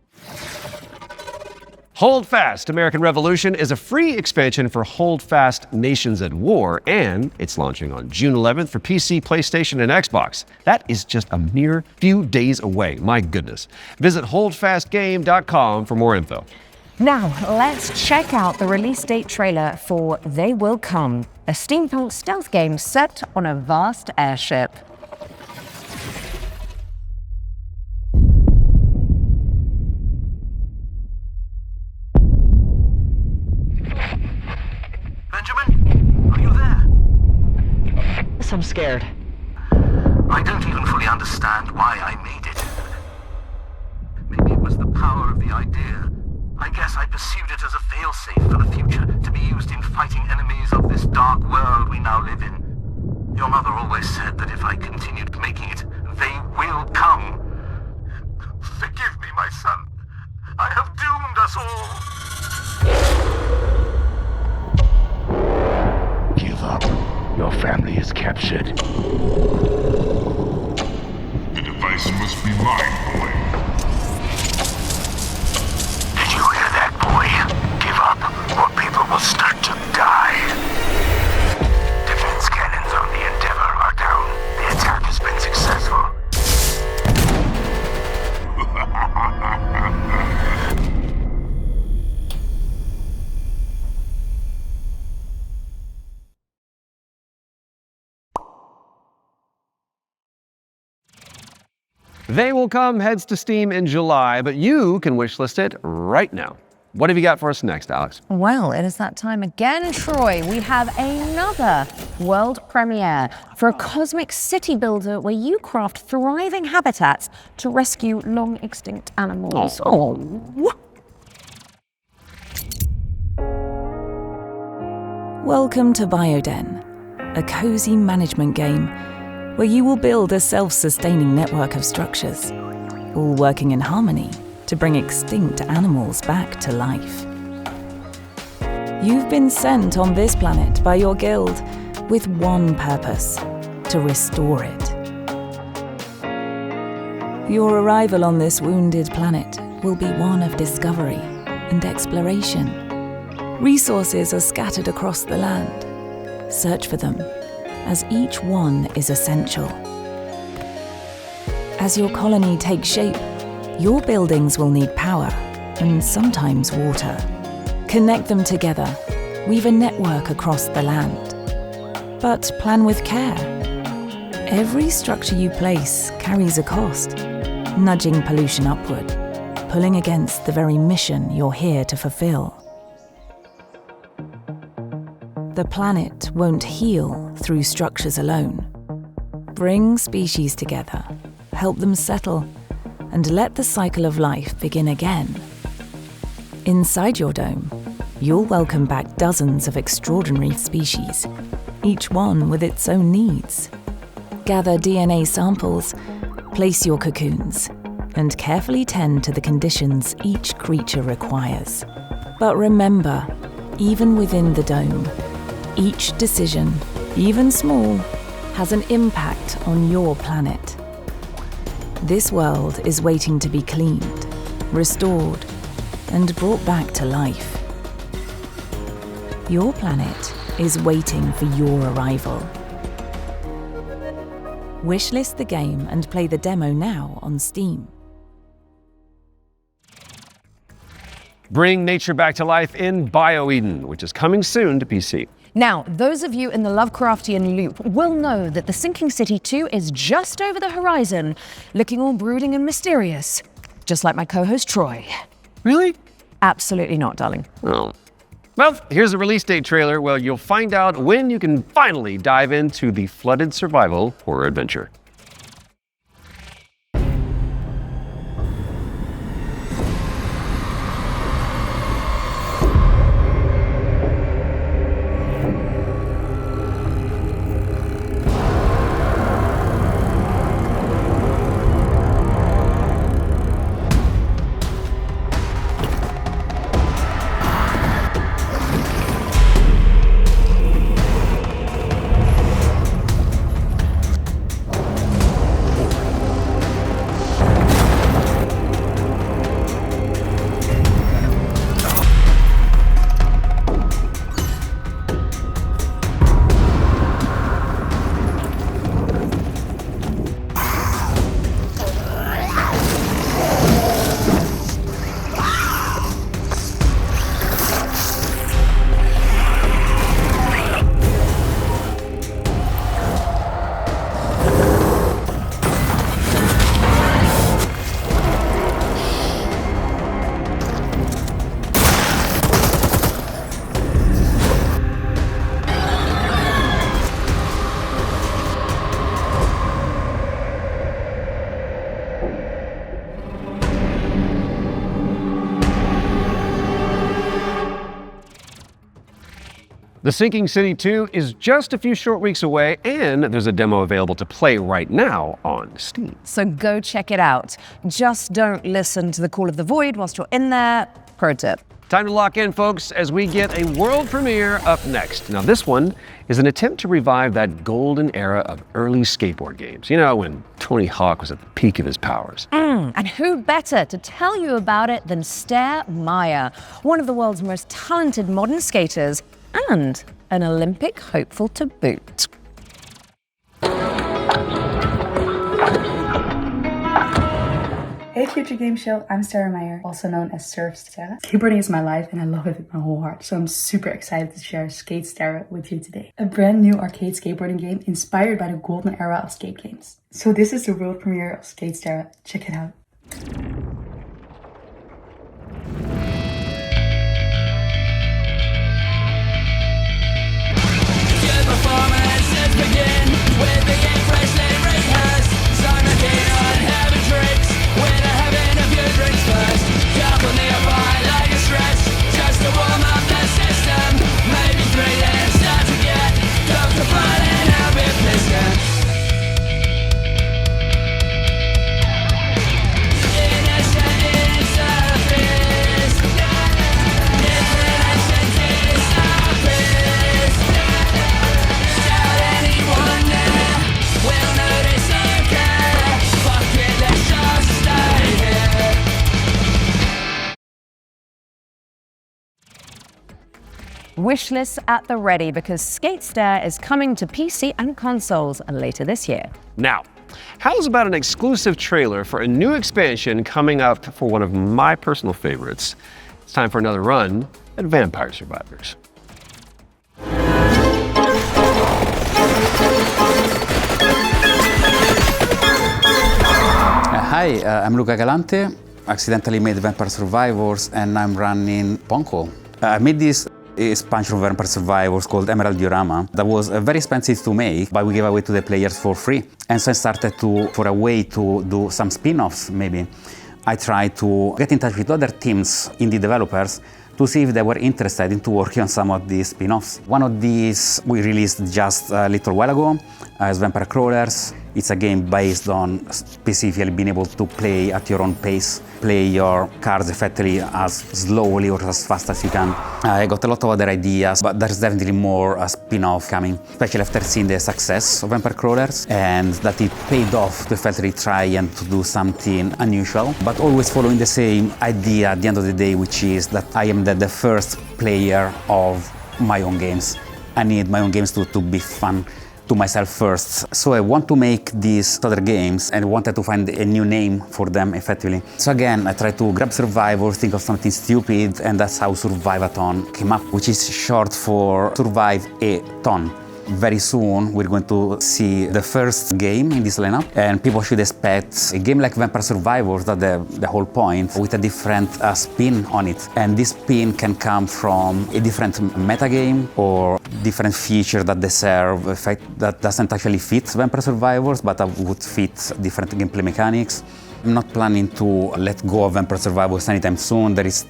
Hold Fast, American Revolution is a free expansion for Hold Fast Nations at War, and it's launching on June 11th for PC, PlayStation, and Xbox. That is just a mere few days away, my goodness. Visit holdfastgame.com for more info. Now, let's check out the release date trailer for They Will Come, a steampunk stealth game set on a vast airship. scared. I don't even fully understand why I made it. Maybe it was the power of the idea. I guess I pursued it as a failsafe for the future, to be used in fighting enemies of this dark world we now live in. Your mother always said that if I continued making it, they will come. Forgive me, my son. I have doomed us all. Give up. Your family is captured. The device must be mine, boy. Did you hear that, boy? Give up, or people will start to die. Defense cannons on the Endeavor are down. The attack has been successful. They Will Come heads to Steam in July, but you can wishlist it right now. What have you got for us next, Alex? Well, it is that time again, Troy. We have another world premiere for a cosmic city builder where you craft thriving habitats to rescue long extinct animals. Oh. Welcome to Bioden, a cozy management game where you will build a self-sustaining network of structures, all working in harmony to bring extinct animals back to life. You've been sent on this planet by your guild with one purpose: to restore it. Your arrival on this wounded planet will be one of discovery and exploration. Resources are scattered across the land. Search for them, as each one is essential. As your colony takes shape, your buildings will need power and sometimes water. Connect them together, weave a network across the land. But plan with care. Every structure you place carries a cost, nudging pollution upward, pulling against the very mission you're here to fulfill. The planet won't heal through structures alone. Bring species together, help them settle, and let the cycle of life begin again. Inside your dome, you'll welcome back dozens of extraordinary species, each one with its own needs. Gather DNA samples, place your cocoons, and carefully tend to the conditions each creature requires. But remember, even within the dome, each decision, even small, has an impact on your planet. This world is waiting to be cleaned, restored, and brought back to life. Your planet is waiting for your arrival. Wishlist the game and play the demo now on Steam. Bring nature back to life in BioEden, which is coming soon to PC. Now, those of you in the Lovecraftian loop will know that the Sinking City 2 is just over the horizon, looking all brooding and mysterious, just like my co-host Troy. Really? Absolutely not, darling. Oh. Well, here's a release date trailer where you'll find out when you can finally dive into the flooded survival horror adventure. The Sinking City 2 is just a few short weeks away, and there's a demo available to play right now on Steam. So go check it out. Just don't listen to the call of the void whilst you're in there. Pro tip. Time to lock in, folks, as we get a world premiere up next. Now, this one is an attempt to revive that golden era of early skateboard games. You know, when Tony Hawk was at the peak of his powers. And who better to tell you about it than Stair Meyer, one of the world's most talented modern skaters and an Olympic hopeful to boot. Hey Future Game Show, I'm Sarah Meyer, also known as Surf Sarah. Skateboarding is my life and I love it with my whole heart, so I'm super excited to share Skate Sarah with you today. A brand new arcade skateboarding game inspired by the golden era of skate games. So this is the world premiere of Skate Sarah. Check it out. Wishlists at the ready because Skate Stair is coming to PC and consoles later this year. Now, how's about an exclusive trailer for a new expansion coming up for one of my personal favorites? It's time for another run at Vampire Survivors. Hi, I'm Luca Galante. Accidentally made Vampire Survivors and I'm running Ponko. I made this expansion of Vampire Survivors called Emerald Diorama that was very expensive to make, but we gave away to the players for free. And so I started for a way to do some spin-offs maybe. I tried to get in touch with other teams, indie developers, to see if they were interested in working on some of these spin-offs. One of these we released just a little while ago as Vampire Crawlers. It's a game based on specifically being able to play at your own pace, play your cards effectively as slowly or as fast as you can. I got a lot of other ideas, but there's definitely more spin-off coming, especially after seeing the success of Vampire Crawlers and that it paid off to effectively try and to do something unusual, but always following the same idea at the end of the day, which is that I am the first player of my own games. I need my own games to be fun to myself first. So I want to make these other games and wanted to find a new name for them effectively. So again, I tried to grab Survivor, think of something stupid, and that's how Survive-a-thon came up, which is short for Survive a Ton. Very soon we're going to see the first game in this lineup, and people should expect a game like Vampire Survivors, that's the whole point, with a different spin on it. And this spin can come from a different metagame or different feature that they serve, effect that doesn't actually fit Vampire Survivors, but that would fit different gameplay mechanics. I'm not planning to let go of Vampire Survivors anytime soon. There is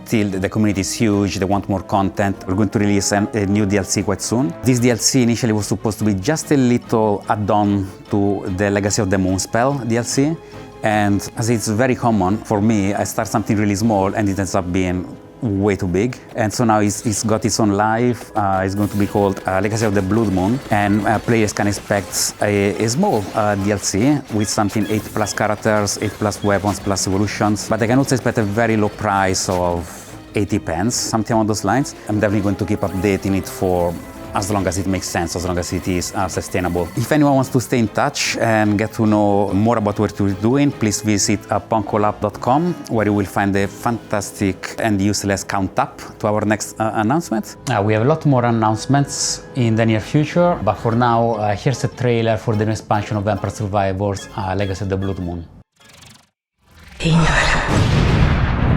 still, the community is huge, they want more content. We're going to release a new DLC quite soon. This DLC initially was supposed to be just a little add-on to the Legacy of the Moonspell DLC. And as it's very common for me, I start something really small and it ends up being way too big. And so now it's got its own life. It's going to be called Legacy of the Blood Moon, and players can expect a small DLC with something 8+ characters, 8+ weapons, plus evolutions, but they can also expect a very low price of 80 pence, something along those lines. I'm definitely going to keep updating it for as long as it makes sense, as long as it is sustainable. If anyone wants to stay in touch and get to know more about what we're doing, please visit ponkolab.com, where you will find a fantastic and useless count up to our next announcement. We have a lot more announcements in the near future, but for now, here's a trailer for the new expansion of Vampire Survivors, Legacy of the Blood Moon.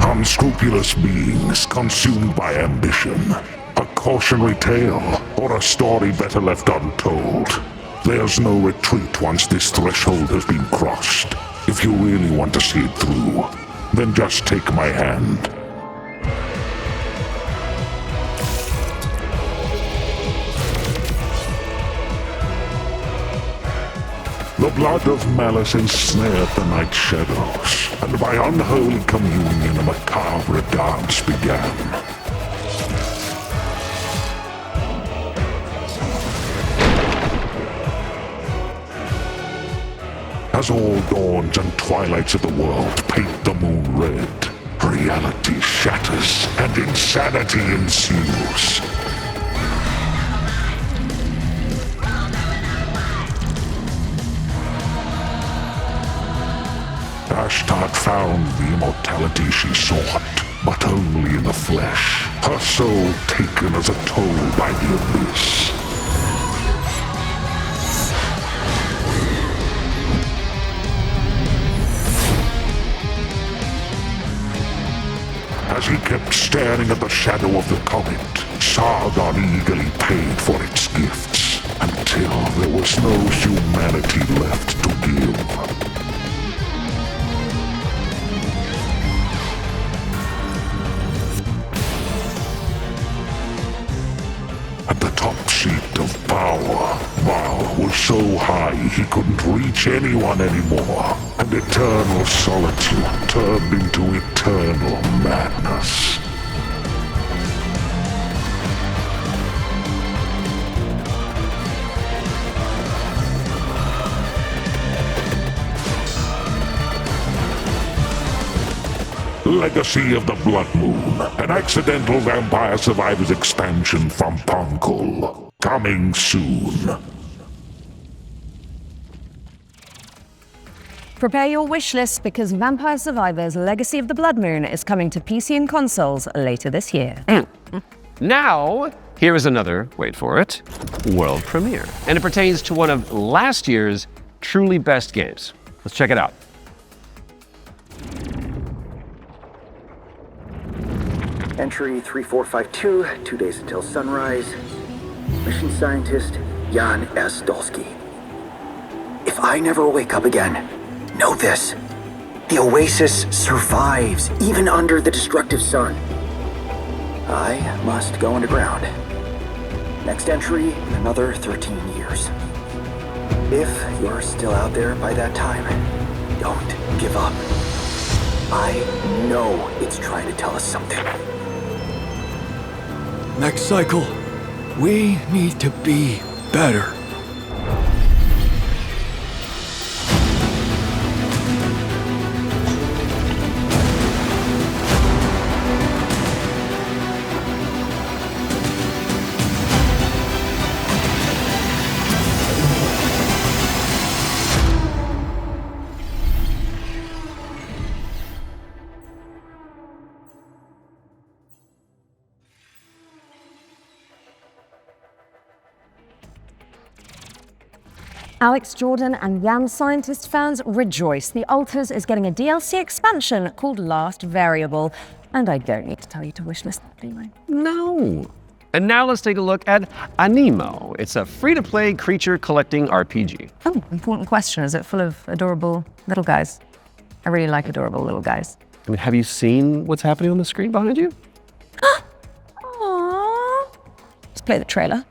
Unscrupulous beings consumed by ambition. A cautionary tale, or a story better left untold. There's no retreat once this threshold has been crossed. If you really want to see it through, then just take my hand. The blood of malice ensnared the night shadows, and by unholy communion a macabre dance began. As all dawns and twilights of the world paint the moon red, reality shatters and insanity ensues. Ashtart found the immortality she sought, but only in the flesh, her soul taken as a toll by the abyss. As he kept staring at the shadow of the comet, Sargon eagerly paid for its gifts, until there was no humanity left to give. At the top seat of power, Baal was so high he couldn't reach anyone anymore, and eternal solitude turned into eternal madness. Legacy of the Blood Moon, an accidental Vampire Survivors expansion from Punkle. Coming soon. Prepare your wish list because Vampire Survivors Legacy of the Blood Moon is coming to PC and consoles later this year. Now, here is another, wait for it, world premiere. And it pertains to one of last year's truly best games. Let's check it out. Entry 3452, 2 days until sunrise. Mission scientist, Jan S. Dolsky. If I never wake up again, know this. The Oasis survives, even under the destructive sun. I must go underground. Next entry in another 13 years. If you're still out there by that time, don't give up. I know it's trying to tell us something. Next cycle, we need to be better. Alex Jordan and Yam Scientist fans rejoice. The Alters is getting a DLC expansion called Last Variable. And I don't need to tell you to wishlist that, do I? No. And now let's take a look at Anemo. It's a free-to-play creature collecting RPG. Oh, important question. Is it full of adorable little guys? I really like adorable little guys. I mean, have you seen what's happening on the screen behind you? Aww. Let's play the trailer.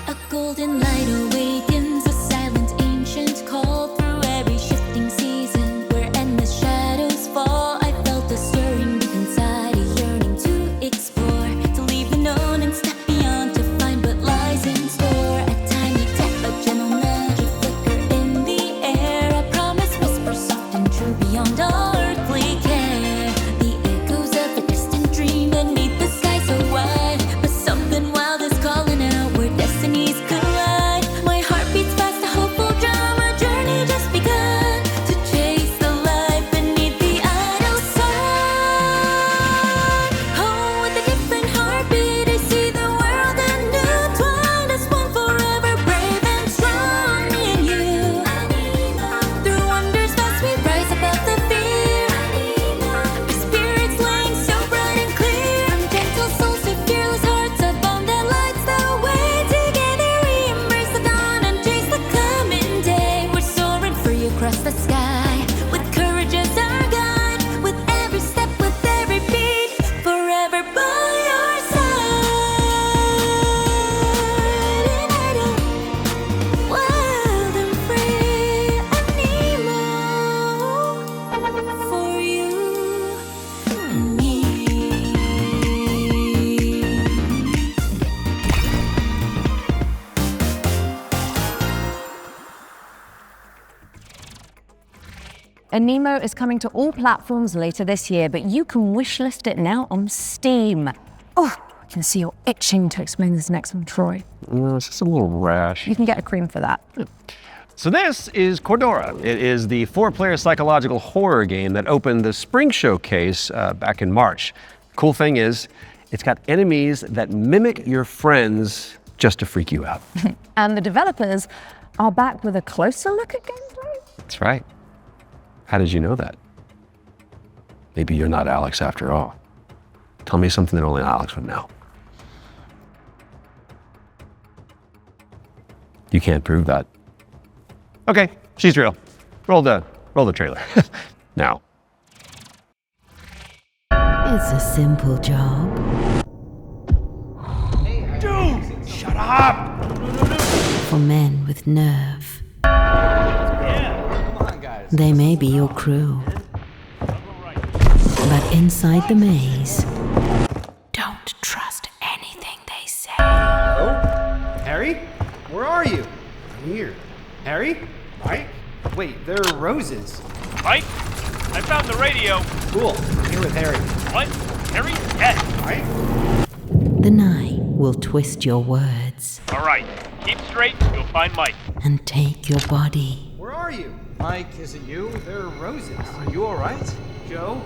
A golden light awakens, a silent ancient call through every shifting season. Where endless shadows fall, I felt a stirring deep inside, a yearning to Anemo is coming to all platforms later this year, but you can wishlist it now on Steam. Oh, I can see you're itching to explain this next one, Troy. It's just a little rash. You can get a cream for that. So this is Cordura. It is the 4-player psychological horror game that opened the Spring Showcase back in March. Cool thing is, it's got enemies that mimic your friends just to freak you out. And the developers are back with a closer look at gameplay. That's right. How did you know that? Maybe you're not Alex after all. Tell me something that only Alex would know. You can't prove that. Okay, she's real. Roll the trailer. Now. It's a simple job. Dude, shut up! For men with nerve. They may be your crew. But inside the maze, don't trust anything they say. Hello? Harry? Where are you? I'm here. Harry? Mike? Wait, there are roses. Mike? I found the radio. Cool. I'm here with Harry. What? Harry? Yes. Mike? The night will twist your words All right. Keep straight. You'll find Mike. and take your body. Where are you? Mike, is it you? There are roses. Are you alright? Joe?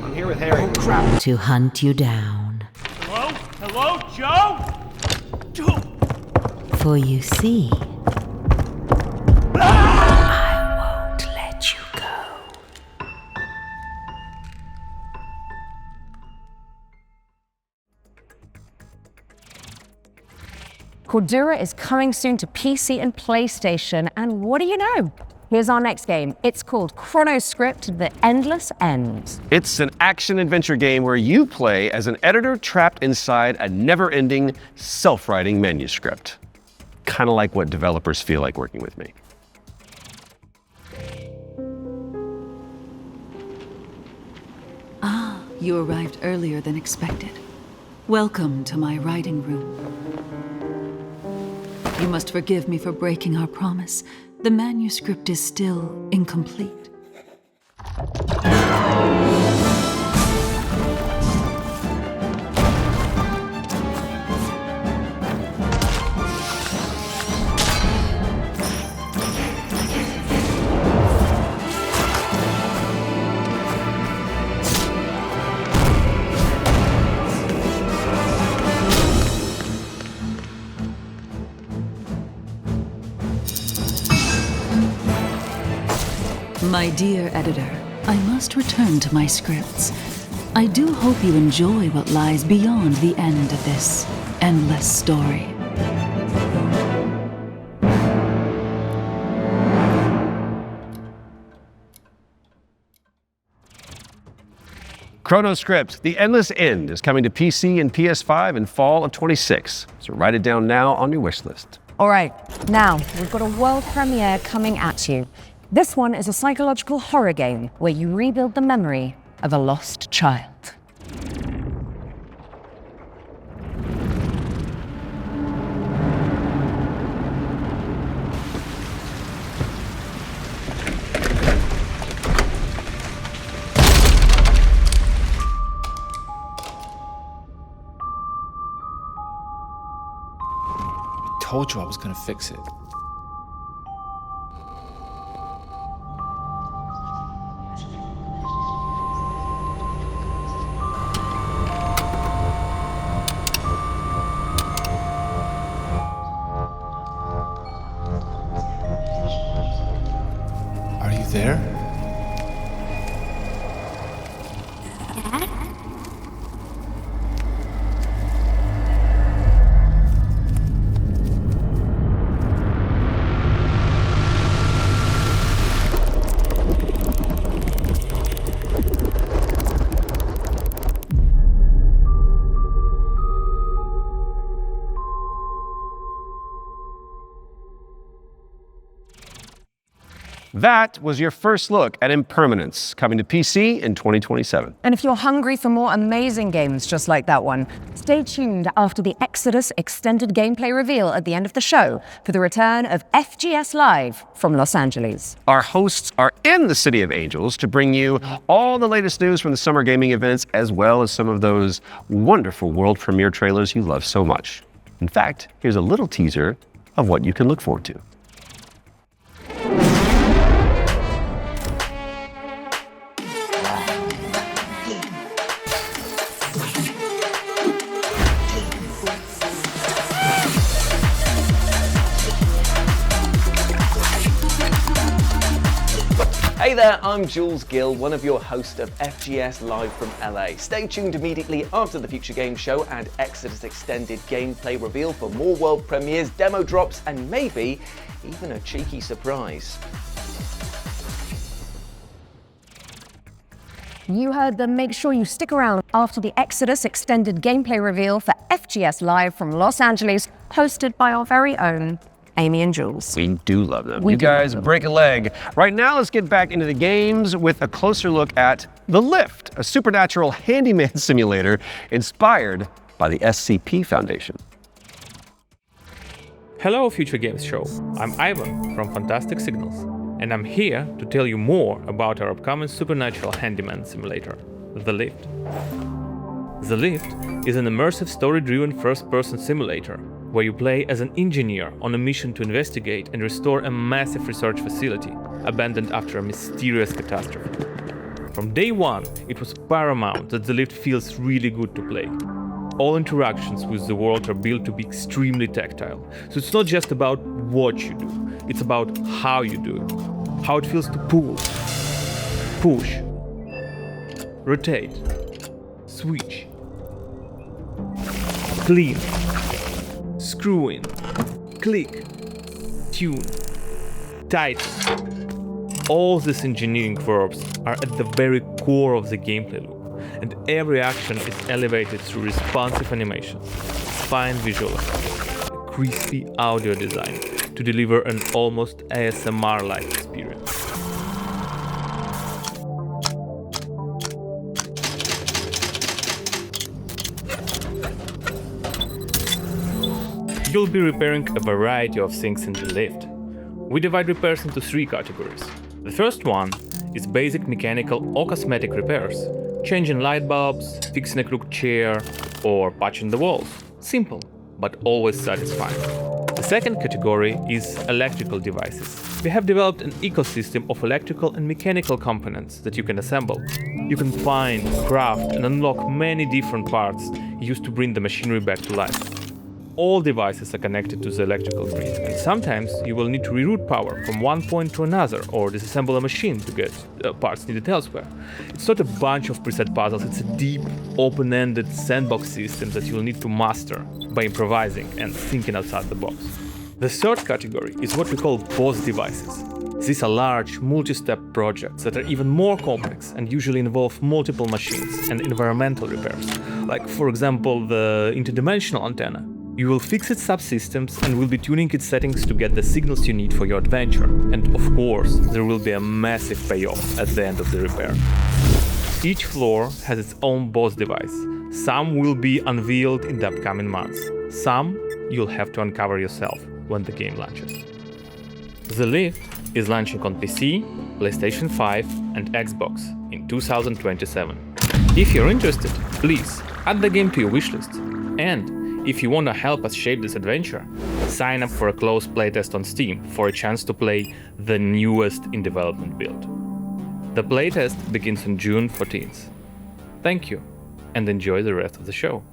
I'm here with Harry. Oh, crap. To hunt you down. Hello? Hello, Joe? Joe? For you see, I won't let you go. Cordura is coming soon to PC and PlayStation, and what do you know? Here's our next game. It's called Chronoscript: The Endless End. It's an action-adventure game where you play as an editor trapped inside a never-ending, self-writing manuscript. Kind of like what developers feel like working with me. Ah, you arrived earlier than expected. Welcome to my writing room. You must forgive me for breaking our promise. The manuscript is still incomplete. My dear editor, I must return to my scripts. I do hope you enjoy what lies beyond the end of this endless story. Chronoscript: The Endless End is coming to PC and PS5 in fall of 26. So write it down now on your wish list. All right, now we've got a world premiere coming at you. This one is a psychological horror game where you rebuild the memory of a lost child. Told you I was gonna fix it. Are you there? That was your first look at Impermanence, coming to PC in 2027. And if you're hungry for more amazing games just like that one, stay tuned after the Exodus extended gameplay reveal at the end of the show for the return of FGS Live from Los Angeles. Our hosts are in the City of Angels to bring you all the latest news from the summer gaming events, as well as some of those wonderful world premiere trailers you love so much. In fact, here's a little teaser of what you can look forward to. Hey there, I'm Jules Gill, one of your hosts of FGS Live from LA. Stay tuned immediately after the Future Game Show and Exodus Extended gameplay reveal for more world premieres, demo drops, and maybe even a cheeky surprise. You heard them. Make sure you stick around after the Exodus extended gameplay reveal for FGS Live from Los Angeles, hosted by our very own Amy and Jules. We do love them. You guys break a leg. Right now, let's get back into the games with a closer look at The Lift, a supernatural handyman simulator inspired by the SCP Foundation. Hello, Future Games Show. I'm Ivan from Fantastic Signals, and I'm here to tell you more about our upcoming supernatural handyman simulator, The Lift. The Lift is an immersive story-driven first-person simulator where you play as an engineer on a mission to investigate and restore a massive research facility abandoned after a mysterious catastrophe. From day one, it was paramount that The Lift feels really good to play. All interactions with the world are built to be extremely tactile, so it's not just about what you do, it's about how you do it. How it feels to pull, push, rotate, switch, clean, screw in, click, tune, tighten. All these engineering verbs are at the very core of the gameplay loop, and every action is elevated through responsive animations, fine visual effects, a crispy audio design to deliver an almost ASMR-like experience. You'll be repairing a variety of things in the lift. We divide repairs into three categories. The first one is basic mechanical or cosmetic repairs, changing light bulbs, fixing a crooked chair, or patching the walls. Simple, but always satisfying. The second category is electrical devices. We have developed an ecosystem of electrical and mechanical components that you can assemble. You can find, craft, and unlock many different parts used to bring the machinery back to life. All devices are connected to the electrical grid, and sometimes you will need to reroute power from one point to another or disassemble a machine to get parts needed elsewhere. It's not a bunch of preset puzzles, it's a deep, open-ended sandbox system that you'll need to master by improvising and thinking outside the box. The third category is what we call boss devices. These are large, multi-step projects that are even more complex and usually involve multiple machines and environmental repairs, like, for example, the interdimensional antenna. You will fix its subsystems and will be tuning its settings to get the signals you need for your adventure. And of course, there will be a massive payoff at the end of the repair. Each floor has its own boss device. Some will be unveiled in the upcoming months. Some you'll have to uncover yourself when the game launches. The Lift is launching on PC, PlayStation 5 and Xbox in 2027. If you're interested, please add the game to your wishlist. And if you want to help us shape this adventure, sign up for a closed playtest on Steam for a chance to play the newest in development build. The playtest begins on June 14th. Thank you, and enjoy the rest of the show.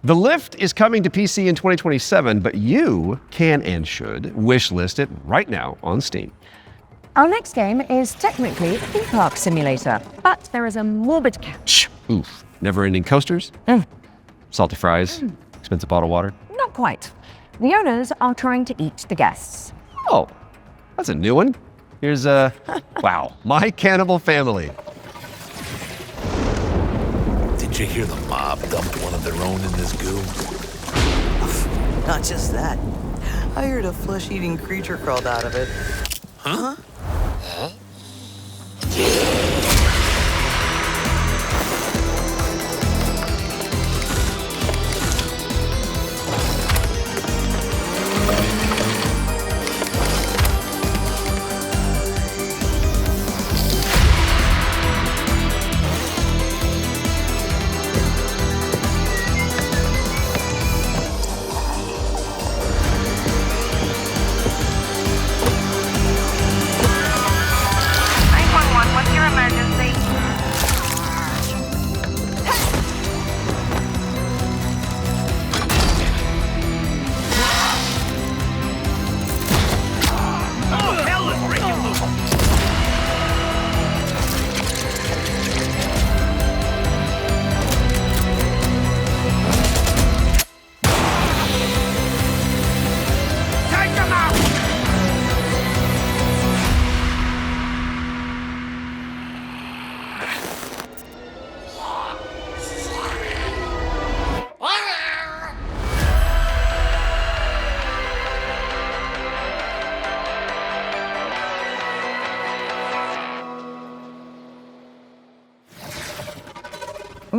The Lift is coming to PC in 2027, but you can and should wishlist it right now on Steam. Our next game is technically a theme park simulator, but there is a morbid catch. Oof. Never-ending coasters? Salty fries? Expensive bottled water? Not quite. The owners are trying to eat the guests. Oh, that's a new one. Here's wow, My Cannibal Family. Did you hear the mob dump one of their own in this goo? Not just that. I heard a flesh-eating creature crawled out of it. Huh?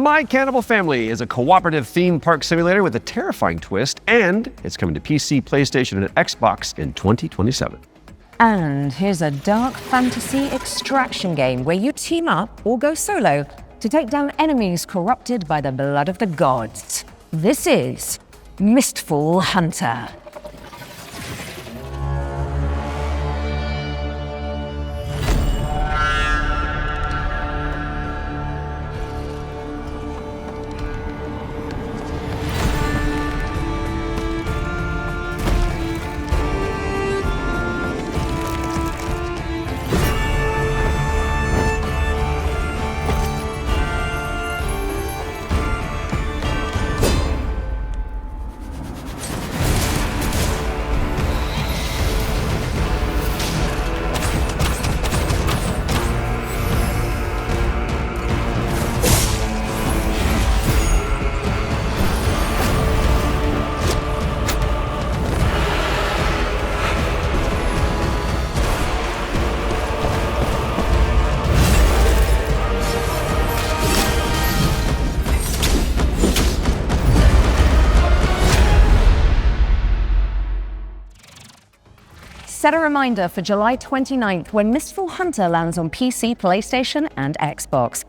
My Cannibal Family is a cooperative theme park simulator with a terrifying twist, and it's coming to PC, PlayStation, and Xbox in 2027. And here's a dark fantasy extraction game where you team up or go solo to take down enemies corrupted by the blood of the gods. This is Mistfall Hunter. Set a reminder for July 29th when Mistfall Hunter lands on PC, PlayStation, and Xbox.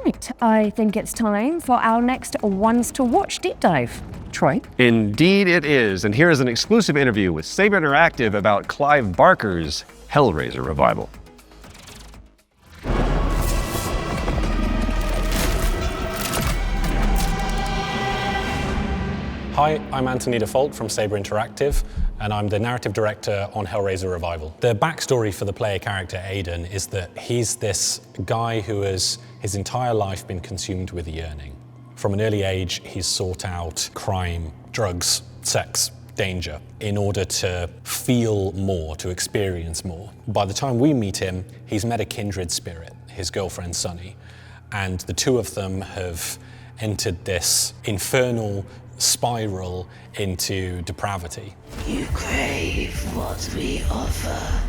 Right, I think it's time for our next Ones to Watch deep dive. Troy? Indeed it is, and here is an exclusive interview with Saber Interactive about Clive Barker's Hellraiser revival. Hi, I'm Anthony Default from Saber Interactive, and I'm the narrative director on Hellraiser Revival. The backstory for the player character Aiden is that he's this guy who has his entire life been consumed with yearning. From an early age, he's sought out crime, drugs, sex, danger in order to feel more, to experience more. By the time we meet him, he's met a kindred spirit, his girlfriend Sunny, and the two of them have entered this infernal spiral into depravity. You crave what we offer,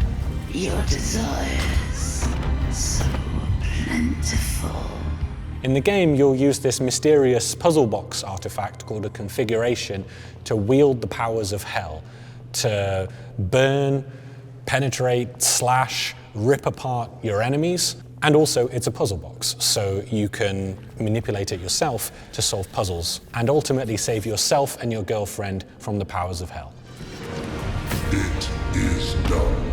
your desires so plentiful. In the game, you'll use this mysterious puzzle box artifact called a configuration to wield the powers of hell, to burn, penetrate, slash, rip apart your enemies. And also, it's a puzzle box, so you can manipulate it yourself to solve puzzles and ultimately save yourself and your girlfriend from the powers of hell. It is done.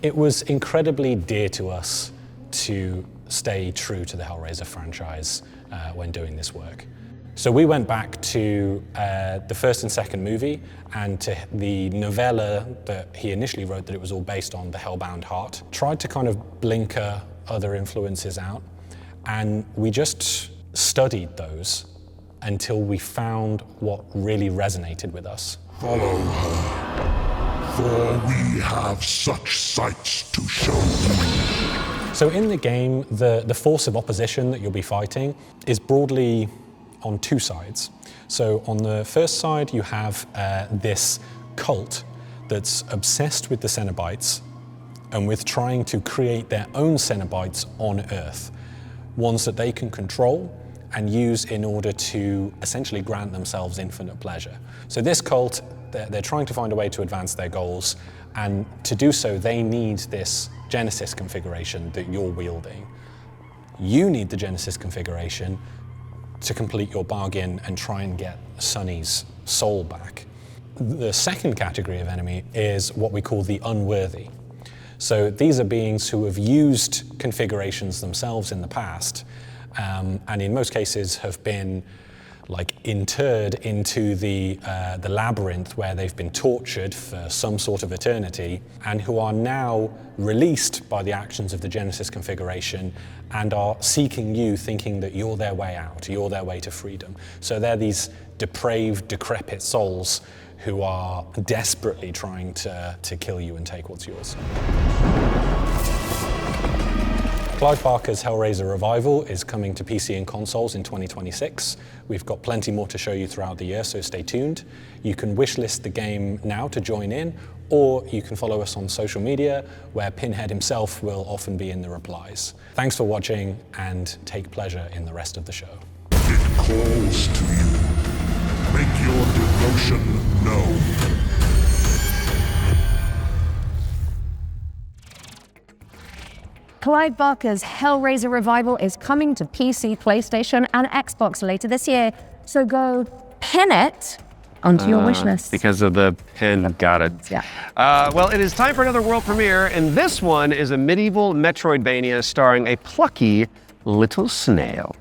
It was incredibly dear to us to stay true to the Hellraiser franchise when doing this work. So we went back to the first and second movie and to the novella that he initially wrote that it was all based on, The Hellbound Heart. Tried to kind of blinker other influences out, and we just studied those until we found what really resonated with us. Follow her, for we have such sights to show you. So in the game, the force of opposition that you'll be fighting is broadly on two sides. So on the first side, you have this cult that's obsessed with the Cenobites and with trying to create their own Cenobites on Earth, ones that they can control and use in order to essentially grant themselves infinite pleasure. So this cult, they're trying to find a way to advance their goals, and to do so, they need this Genesis configuration that you're wielding. You need the Genesis configuration to complete your bargain and try and get Sunny's soul back. The second category of enemy is what we call the unworthy. So these are beings who have used configurations themselves in the past, and in most cases have been like interred into the labyrinth where they've been tortured for some sort of eternity, and who are now released by the actions of the Genesis configuration and are seeking you, thinking that you're their way out, you're their way to freedom. So they're these depraved, decrepit souls who are desperately trying to kill you and take what's yours. Clive Barker's Hellraiser Revival is coming to PC and consoles in 2026. We've got plenty more to show you throughout the year, so stay tuned. You can wishlist the game now to join in, or you can follow us on social media, where Pinhead himself will often be in the replies. Thanks for watching, and take pleasure in the rest of the show. It calls to you. Make your devotion known. Clive Barker's Hellraiser Revival is coming to PC, PlayStation, and Xbox later this year. So go pin it onto your wish list. Because of the pin, got it. Yeah. Well, it is time for another world premiere, and this one is a medieval Metroidvania starring a plucky little snail.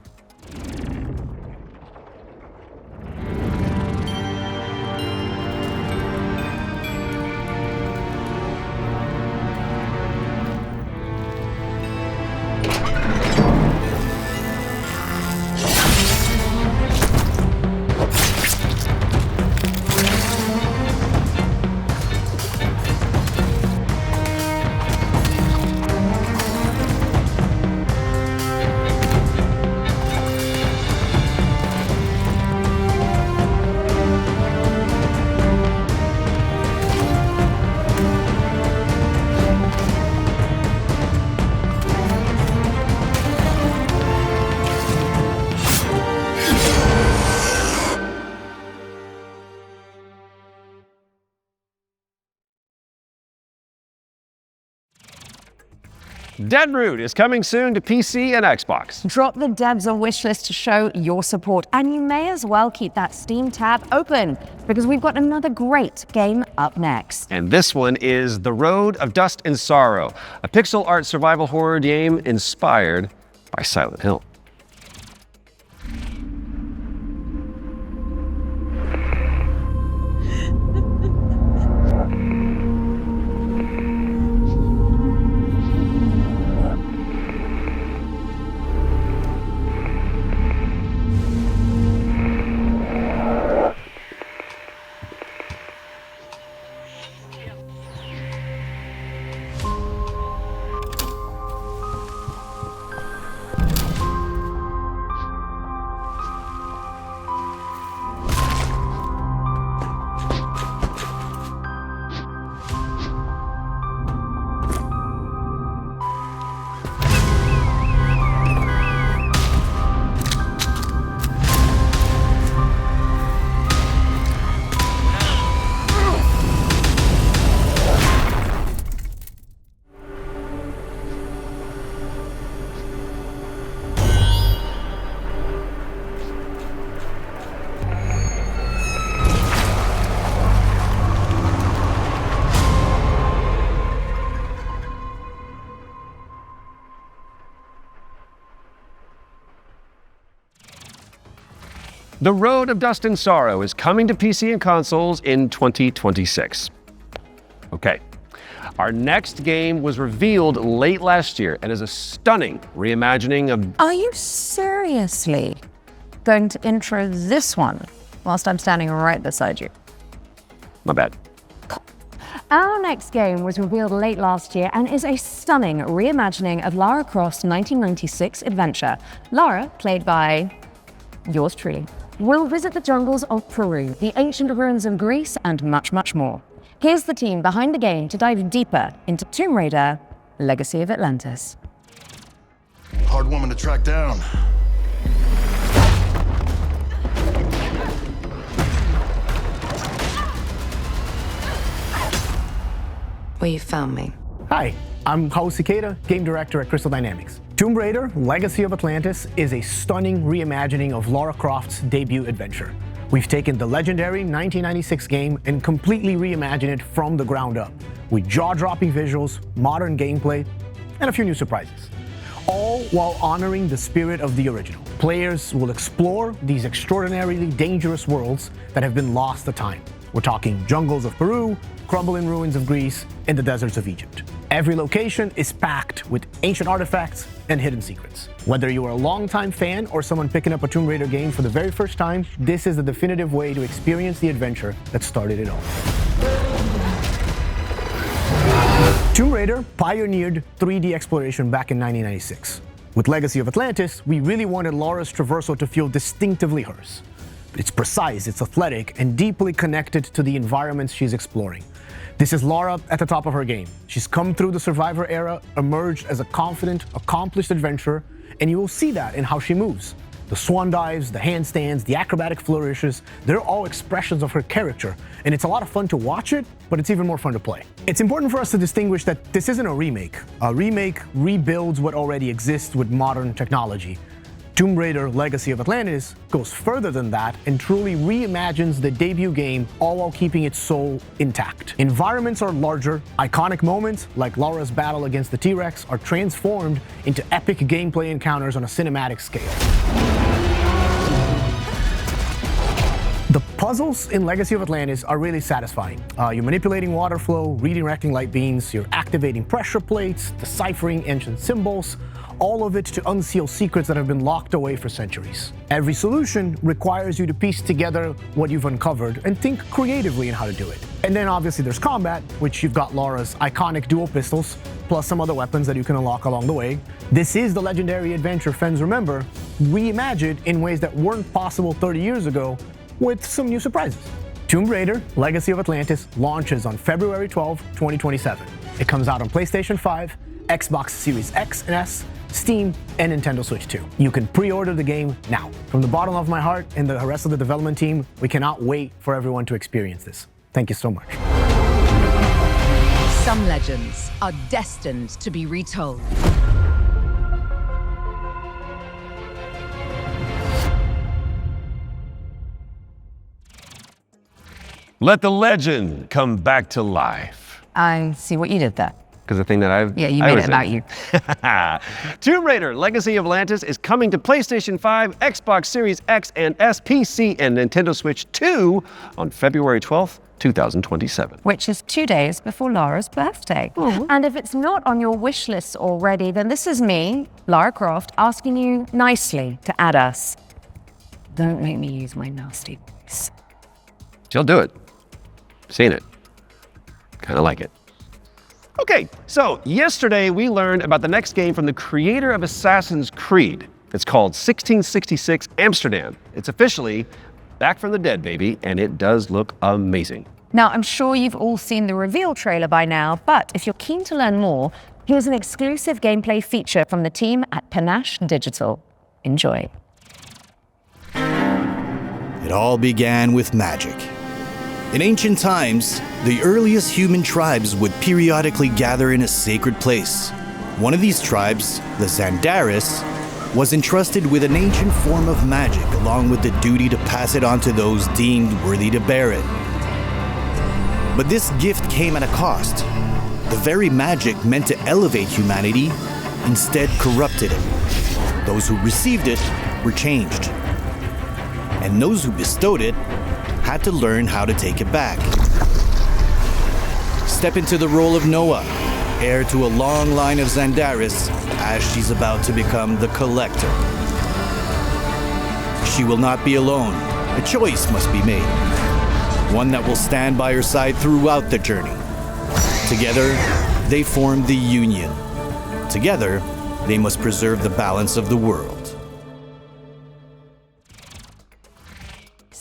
Deadroot is coming soon to PC and Xbox. Drop the devs on wishlist to show your support, and you may as well keep that Steam tab open, because we've got another great game up next. And this one is The Road of Dust and Sorrow, a pixel art survival horror game inspired by Silent Hill. The Road of Dust and Sorrow is coming to PC and consoles in 2026. Okay, our next game was revealed late last year and is a stunning reimagining of... Are you seriously going to intro this one whilst I'm standing right beside you? My bad. Our next game was revealed late last year and is a stunning reimagining of Lara Croft's 1996 adventure. Lara, played by yours truly, will visit the jungles of Peru, the ancient ruins of Greece, and much, much more. Here's the team behind the game to dive deeper into Tomb Raider: Legacy of Atlantis. Hard woman to track down. Well, you found me. Hi, I'm Hao Cicada, game director at Crystal Dynamics. Tomb Raider: Legacy of Atlantis is a stunning reimagining of Lara Croft's debut adventure. We've taken the legendary 1996 game and completely reimagined it from the ground up, with jaw-dropping visuals, modern gameplay, and a few new surprises. All while honoring the spirit of the original. Players will explore these extraordinarily dangerous worlds that have been lost to time. We're talking jungles of Peru, crumbling ruins of Greece, and the deserts of Egypt. Every location is packed with ancient artifacts and hidden secrets. Whether you are a longtime fan or someone picking up a Tomb Raider game for the very first time, this is the definitive way to experience the adventure that started it all. Tomb Raider pioneered 3D exploration back in 1996. With Legacy of Atlantis, we really wanted Laura's traversal to feel distinctively hers. It's precise, it's athletic, and deeply connected to the environments she's exploring. This is Laura at the top of her game. She's come through the Survivor era, emerged as a confident, accomplished adventurer, and you will see that in how she moves. The swan dives, the handstands, the acrobatic flourishes, they're all expressions of her character, and it's a lot of fun to watch it, but it's even more fun to play. It's important for us to distinguish that this isn't a remake. A remake rebuilds what already exists with modern technology. Tomb Raider Legacy of Atlantis goes further than that and truly reimagines the debut game, all while keeping its soul intact. Environments are larger, iconic moments like Laura's battle against the T-Rex are transformed into epic gameplay encounters on a cinematic scale. The puzzles in Legacy of Atlantis are really satisfying. You're manipulating water flow, redirecting light beams, you're activating pressure plates, deciphering ancient symbols, all of it to unseal secrets that have been locked away for centuries. Every solution requires you to piece together what you've uncovered and think creatively in how to do it. And then obviously there's combat, which you've got Laura's iconic dual pistols, plus some other weapons that you can unlock along the way. This is the legendary adventure fans remember, reimagined in ways that weren't possible 30 years ago, with some new surprises. Tomb Raider Legacy of Atlantis launches on February 12, 2027. It comes out on PlayStation 5, Xbox Series X and S, Steam, and Nintendo Switch 2. You can pre-order the game now. From the bottom of my heart and the rest of the development team, we cannot wait for everyone to experience this. Thank you so much. Some legends are destined to be retold. Let the legend come back to life. I see what you did there. Because the thing that Yeah, you made it about you. Tomb Raider Legacy of Atlantis is coming to PlayStation 5, Xbox Series X and S, PC, and Nintendo Switch 2 on February 12th, 2027. Which is 2 days before Laura's birthday. And if it's not on your wish list already, then this is me, Lara Croft, asking you nicely to add us. Don't make me use my nasty voice. She'll do it. Seen it. Kind of like it. Okay, so yesterday we learned about the next game from the creator of Assassin's Creed. It's called 1666 Amsterdam. It's officially back from the dead, baby, and it does look amazing. Now, I'm sure you've all seen the reveal trailer by now, but if you're keen to learn more, here's an exclusive gameplay feature from the team at Panache Digital. Enjoy. It all began with magic. In ancient times, the earliest human tribes would periodically gather in a sacred place. One of these tribes, the Zandaris, was entrusted with an ancient form of magic along with the duty to pass it on to those deemed worthy to bear it. But this gift came at a cost. The very magic meant to elevate humanity instead corrupted it. Those who received it were changed. And those who bestowed it had to learn how to take it back. Step into the role of Noah, heir to a long line of Zandaris, as she's about to become the Collector. She will not be alone. A choice must be made. One that will stand by her side throughout the journey. Together, they form the Union. Together, they must preserve the balance of the world.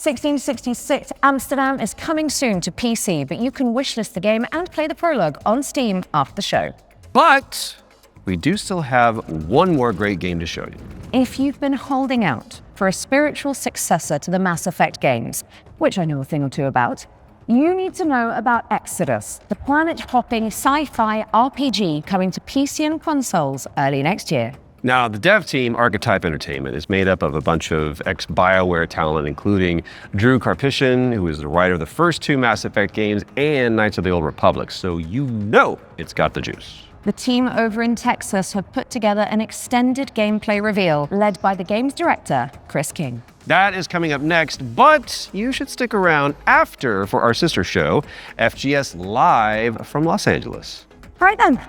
1666 Amsterdam is coming soon to PC, but you can wishlist the game and play the prologue on Steam after the show. But we do still have one more great game to show you. If you've been holding out for a spiritual successor to the Mass Effect games, which I know a thing or two about, you need to know about Exodus, the planet-hopping sci-fi RPG coming to PC and consoles early next year. Now, the dev team, Archetype Entertainment, is made up of a bunch of ex-BioWare talent, including Drew Karpyshyn, who is the writer of the first two Mass Effect games, and Knights of the Old Republic, so you know it's got the juice. The team over in Texas have put together an extended gameplay reveal led by the game's director, Chris King. That is coming up next, but you should stick around after for our sister show, FGS Live from Los Angeles. Right then.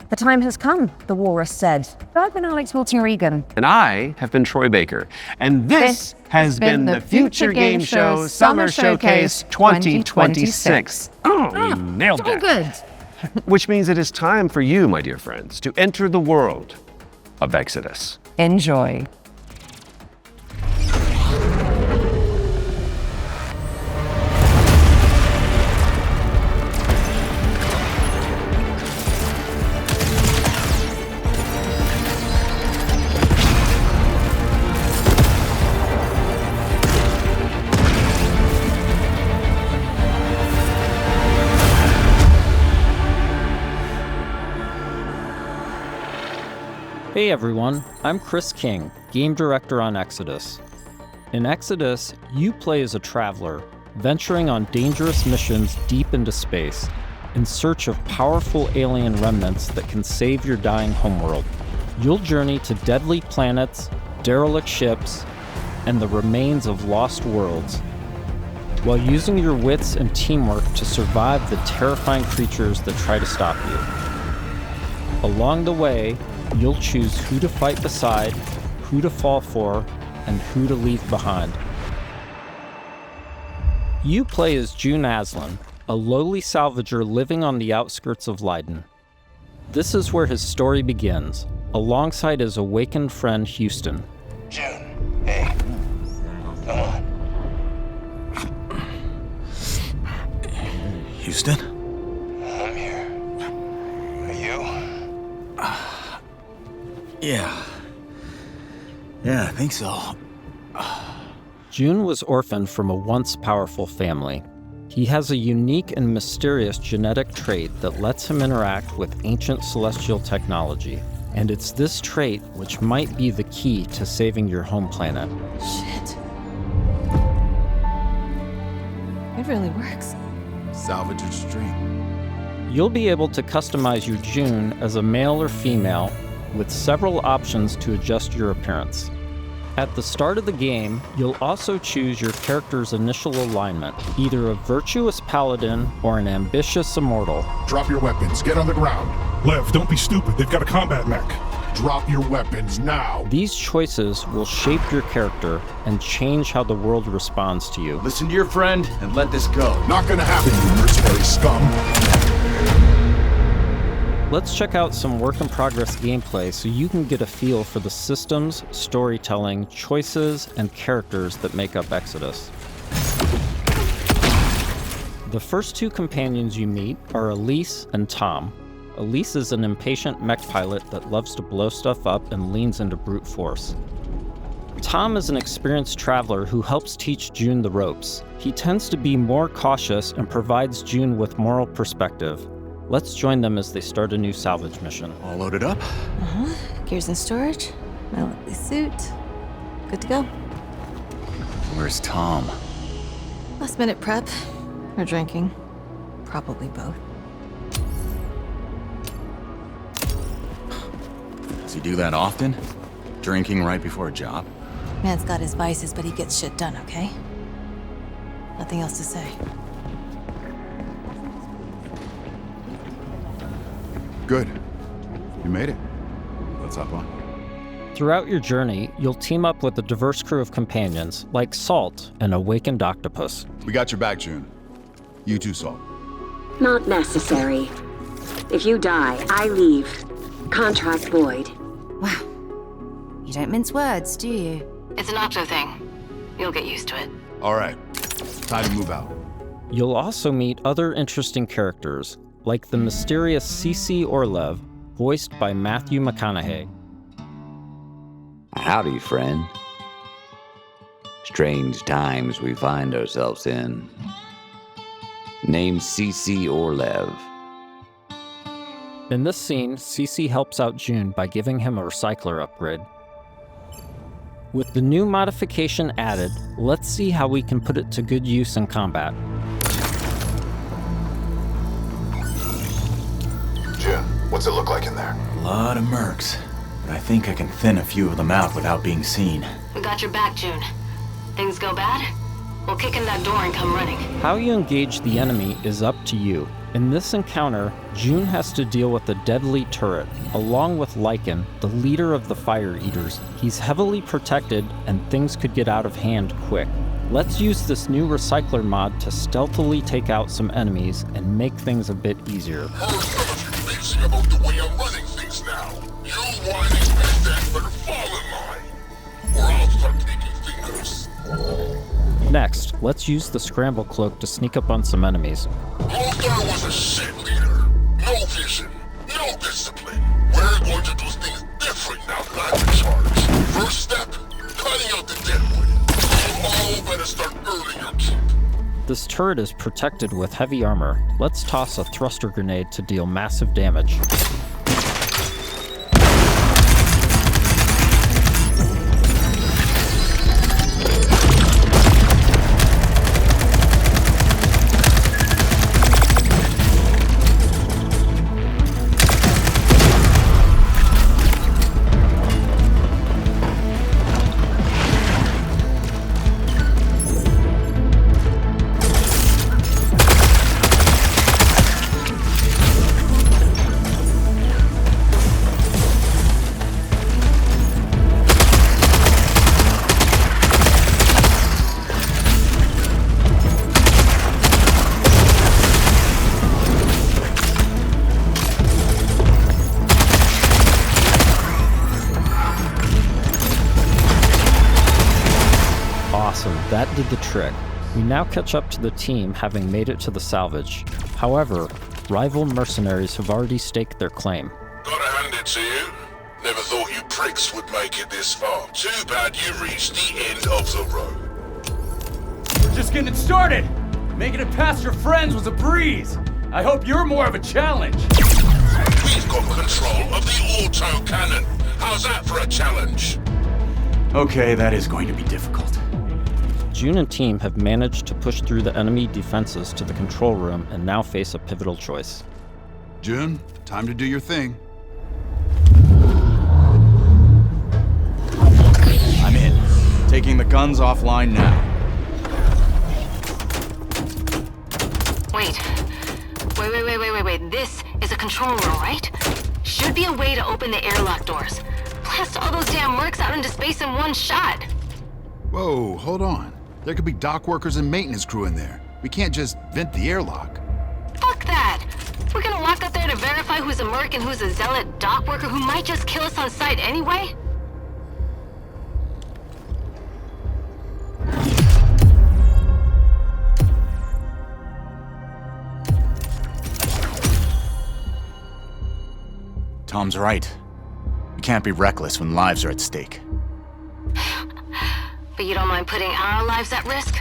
The time has come, the walrus said. I've been Alex Wilton-Regan. And I have been Troy Baker. And this has been the Future Game Show Summer Showcase 2026. Oh, we nailed so that. good. Which means it is time for you, my dear friends, to enter the world of Exodus. Enjoy. Hey everyone, I'm Chris King, Game Director on Exodus. In Exodus, you play as a traveler, venturing on dangerous missions deep into space, in search of powerful alien remnants that can save your dying homeworld. You'll journey to deadly planets, derelict ships, and the remains of lost worlds, while using your wits and teamwork to survive the terrifying creatures that try to stop you. Along the way, you'll choose who to fight beside, who to fall for, and who to leave behind. You play as June Aslan, a lowly salvager living on the outskirts of Leiden. This is where his story begins, alongside his awakened friend Houston. June, hey, come on. Houston? I'm here. Are you? Yeah, I think so. June was orphaned from a once powerful family. He has a unique and mysterious genetic trait that lets him interact with ancient celestial technology. And it's this trait which might be the key to saving your home planet. Shit. It really works. Salvager's dream. You'll be able to customize your June as a male or female, with several options to adjust your appearance. At the start of the game, you'll also choose your character's initial alignment, either a virtuous paladin or an ambitious immortal. Drop your weapons. Get on the ground. Lev, don't be stupid. They've got a combat mech. Drop your weapons now. These choices will shape your character and change how the world responds to you. Listen to your friend and let this go. Not gonna happen, you mercenary scum. Let's check out some work-in-progress gameplay so you can get a feel for the systems, storytelling, choices, and characters that make up Exodus. The first two companions you meet are Elise and Tom. Elise is an impatient mech pilot that loves to blow stuff up and leans into brute force. Tom is an experienced traveler who helps teach June the ropes. He tends to be more cautious and provides June with moral perspective. Let's join them as they start a new salvage mission. All loaded up? Gears in storage. My lovely suit. Good to go. Where's Tom? Last minute prep. Or drinking. Probably both. Does he do that often? Drinking right before a job? Man's got his vices, but he gets shit done, okay? Nothing else to say. Good. You made it. Let's hop on. Throughout your journey, you'll team up with a diverse crew of companions, like Salt, an awakened octopus. We got your back, June. You too, Salt. Not necessary. If you die, I leave. Contract void. Wow. You don't mince words, do you? It's an Octo thing. You'll get used to it. All right. Time to move out. You'll also meet other interesting characters, like the mysterious C.C. Orlev, voiced by Matthew McConaughey. Howdy, friend. Strange times we find ourselves in. Named C.C. Orlev. In this scene, C.C. helps out June by giving him a recycler upgrade. With the new modification added, let's see how we can put it to good use in combat. June, what's it look like in there? A lot of mercs, but I think I can thin a few of them out without being seen. We got your back, June. Things go bad? We'll kick in that door and come running. How you engage the enemy is up to you. In this encounter, June has to deal with a deadly turret, along with Lycan, the leader of the Fire Eaters. He's heavily protected, and things could get out of hand quick. Let's use this new recycler mod to stealthily take out some enemies and make things a bit easier. About the way I'm running things now. You whining that better fall in line, or I'll start taking fingers. Next, let's use the scramble cloak to sneak up on some enemies. Lothar was a shit leader. No vision, no discipline. We're going to do things different now that I'm in charge. First step, cutting out the deadwood. You all better start earning your keep. This turret is protected with heavy armor. Let's toss a thruster grenade to deal massive damage. Awesome, that did the trick. We now catch up to the team having made it to the salvage. However, rival mercenaries have already staked their claim. Gotta hand it to you. Never thought you pricks would make it this far. Too bad you reached the end of the road. We're just getting started. Making it past your friends was a breeze. I hope you're more of a challenge. We've got control of the auto cannon. How's that for a challenge? Okay, that is going to be difficult. June and team have managed to push through the enemy defenses to the control room and now face a pivotal choice. June, time to do your thing. I'm in. Taking the guns offline now. Wait. This is a control room, right? Should be a way to open the airlock doors. Blast all those damn mercs out into space in one shot. Whoa, hold on. There could be dock workers and maintenance crew in there. We can't just vent the airlock. Fuck that! We're gonna walk up there to verify who's a merc and who's a zealot dock worker who might just kill us on sight anyway? Tom's right. You can't be reckless when lives are at stake. But you don't mind putting our lives at risk?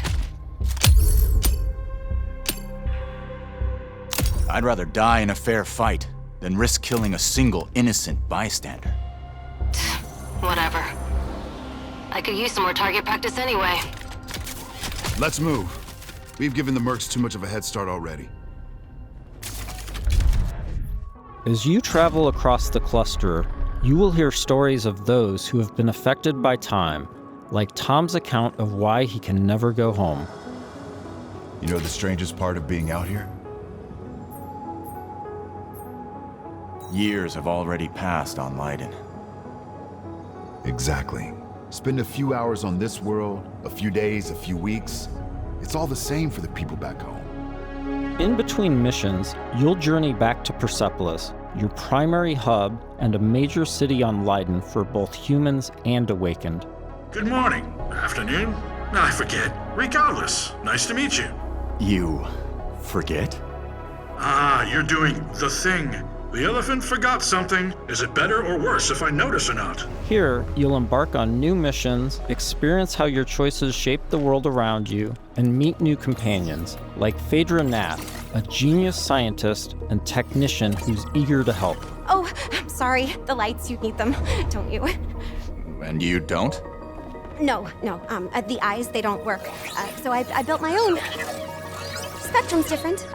I'd rather die in a fair fight than risk killing a single innocent bystander. Whatever. I could use some more target practice anyway. Let's move. We've given the mercs too much of a head start already. As you travel across the cluster, you will hear stories of those who have been affected by time, like Tom's account of why he can never go home. You know the strangest part of being out here? Years have already passed on Leiden. Exactly. Spend a few hours on this world, a few days, a few weeks. It's all the same for the people back home. In between missions, you'll journey back to Persepolis, your primary hub and a major city on Leiden for both humans and Awakened. Good morning, afternoon, I forget. Regardless, nice to meet you. You forget? Ah, you're doing the thing. The elephant forgot something. Is it better or worse if I notice or not? Here, you'll embark on new missions, experience how your choices shape the world around you, and meet new companions, like Phaedra Nat, a genius scientist and technician who's eager to help. Oh, I'm sorry. The lights, you need them, don't you? And you don't? No. The eyes, they don't work. So I built my own. Spectrum's different.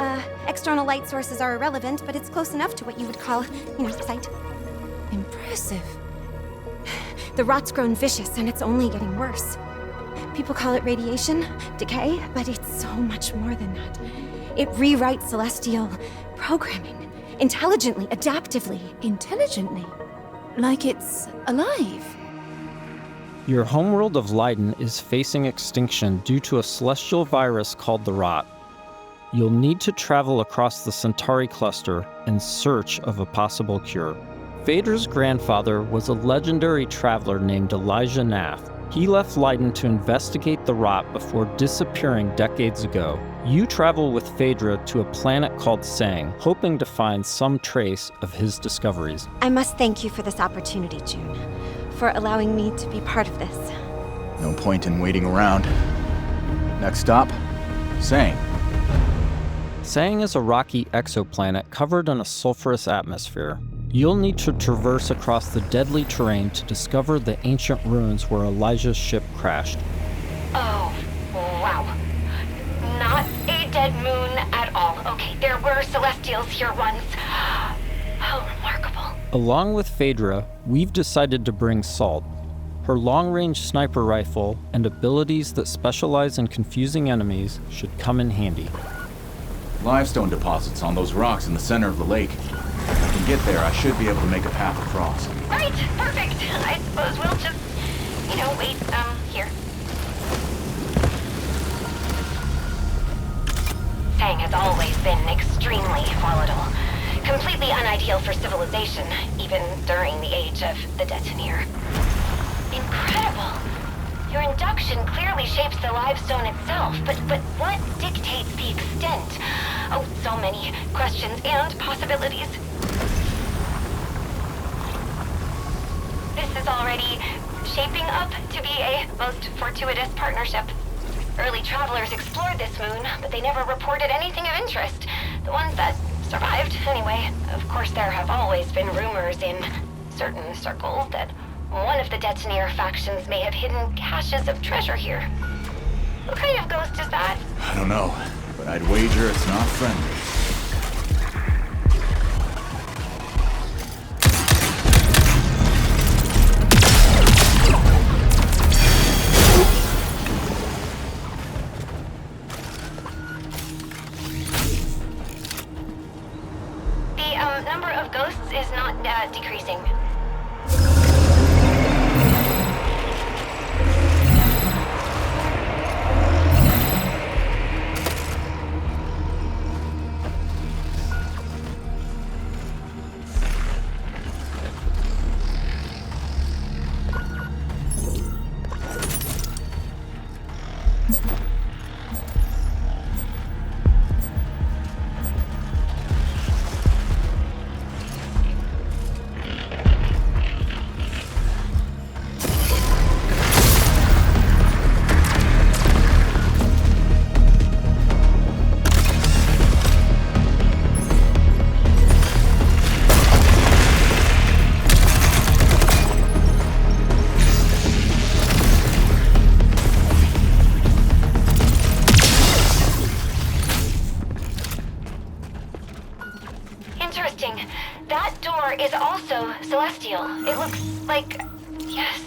External light sources are irrelevant, but it's close enough to what you would call, sight. Impressive. The rot's grown vicious, and it's only getting worse. People call it radiation, decay, but it's so much more than that. It rewrites celestial programming. Intelligently, adaptively. Intelligently? Like it's alive? Your homeworld of Leiden is facing extinction due to a celestial virus called the Rot. You'll need to travel across the Centauri cluster in search of a possible cure. Phaedra's grandfather was a legendary traveler named Elijah Nath. He left Leiden to investigate the Rot before disappearing decades ago. You travel with Phaedra to a planet called Sang, hoping to find some trace of his discoveries. I must thank you for this opportunity, June, for allowing me to be part of this. No point in waiting around. Next stop, Sang. Sang is a rocky exoplanet covered in a sulfurous atmosphere. You'll need to traverse across the deadly terrain to discover the ancient ruins where Elijah's ship crashed. Oh, wow. Not a dead moon at all. Okay, there were celestials here once. How remarkable. Along with Phaedra, we've decided to bring Salt. Her long-range sniper rifle and abilities that specialize in confusing enemies should come in handy. Limestone deposits on those rocks in the center of the lake. If I can get there, I should be able to make a path across. Right, perfect. I suppose we'll just, wait, here. Sang has always been extremely volatile. Completely unideal for civilization, even during the age of the detonator. Incredible. Your induction clearly shapes the limestone itself, but what dictates the extent? Oh, so many questions and possibilities. This is already shaping up to be a most fortuitous partnership. Early travelers explored this moon, but they never reported anything of interest. The ones that survived, anyway. Of course, there have always been rumors in certain circles that one of the detonator factions may have hidden caches of treasure here. What kind of ghost is that? I don't know, but I'd wager it's not friendly. The number of ghosts is not decreasing. Interesting. That door is also celestial. It looks like... Yes,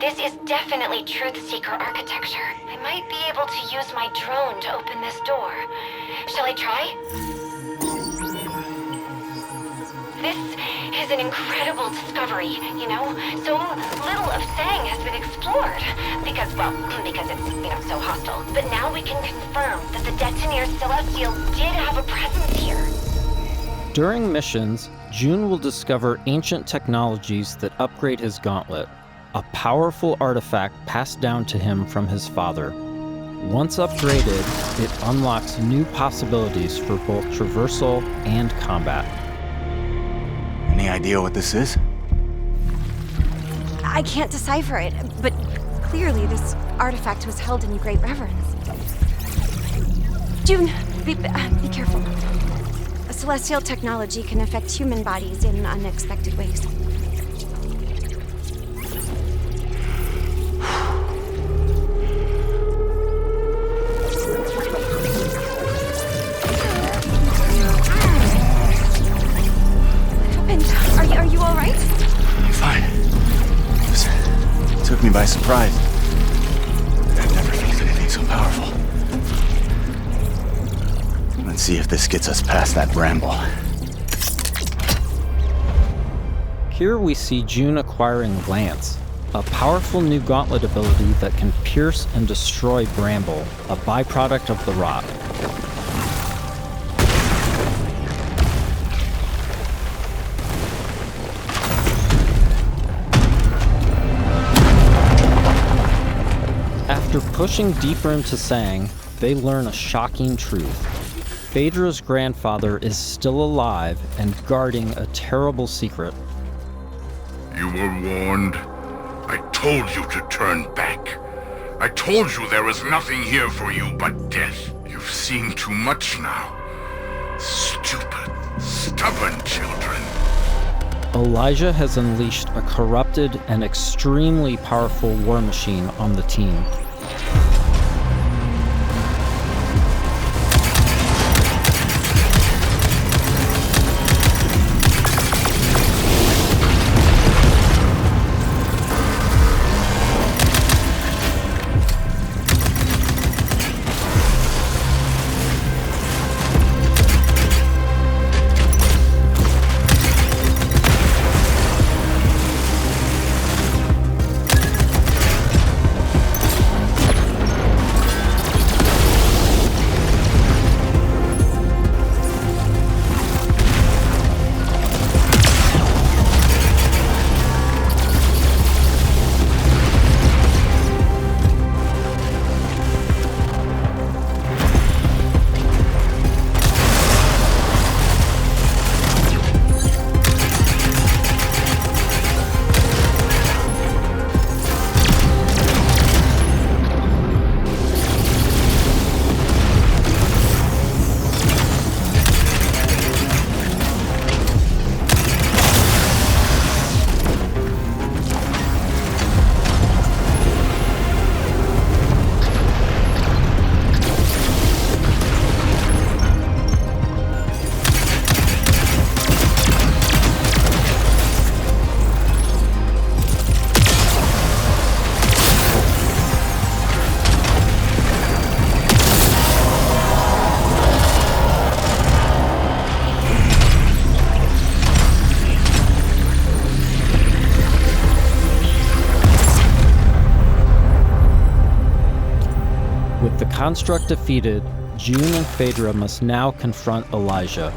this is definitely Truth Seeker architecture. I might be able to use my drone to open this door. Shall I try? This is an incredible discovery, So little of Sang has been explored. Because it's, so hostile. But now we can confirm that the Detonator Celestial did have a presence here. During missions, June will discover ancient technologies that upgrade his gauntlet, a powerful artifact passed down to him from his father. Once upgraded, it unlocks new possibilities for both traversal and combat. Any idea what this is? I can't decipher it, but clearly this artifact was held in great reverence. June, be careful. Celestial technology can affect human bodies in unexpected ways. Are you all right? I'm fine. This took me by surprise. I've never felt anything so powerful. Let's see if this gets us past that bramble. Here we see June acquiring Lance, a powerful new gauntlet ability that can pierce and destroy bramble, a byproduct of the rot. After pushing deeper into Sang, they learn a shocking truth. Phaedra's grandfather is still alive and guarding a terrible secret. You were warned. I told you to turn back. I told you there was nothing here for you but death. You've seen too much now. Stupid, stubborn children. Elijah has unleashed a corrupted and extremely powerful war machine on the team. Construct defeated, June and Phaedra must now confront Elijah,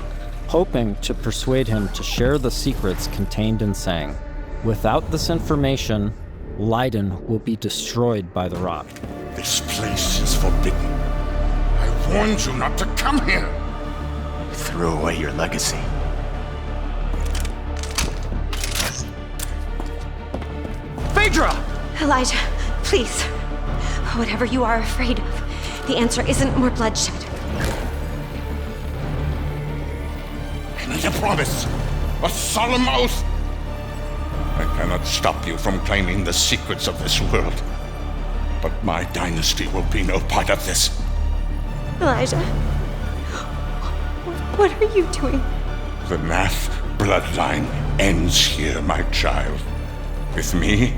hoping to persuade him to share the secrets contained in Sang. Without this information, Leiden will be destroyed by the rot. This place is forbidden. I warned you not to come here. You threw away your legacy. Phaedra! Elijah, please. Whatever you are afraid of, the answer isn't more bloodshed. I need a promise. A solemn oath. I cannot stop you from claiming the secrets of this world. But my dynasty will be no part of this. Elijah, what are you doing? The Nath bloodline ends here, my child. With me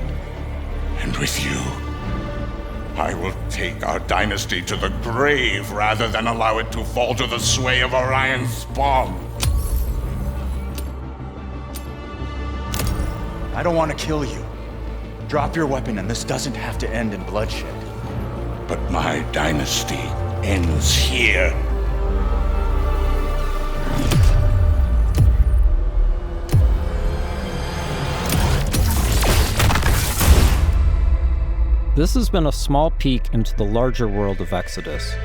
and with you. I will take our dynasty to the grave rather than allow it to fall to the sway of Orion's spawn. I don't want to kill you. Drop your weapon and this doesn't have to end in bloodshed. But my dynasty ends here. This has been a small peek into the larger world of Exodus.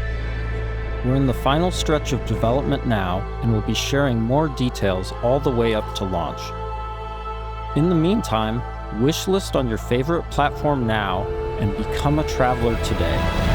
We're in the final stretch of development now, and we'll be sharing more details all the way up to launch. In the meantime, wishlist on your favorite platform now and become a traveler today.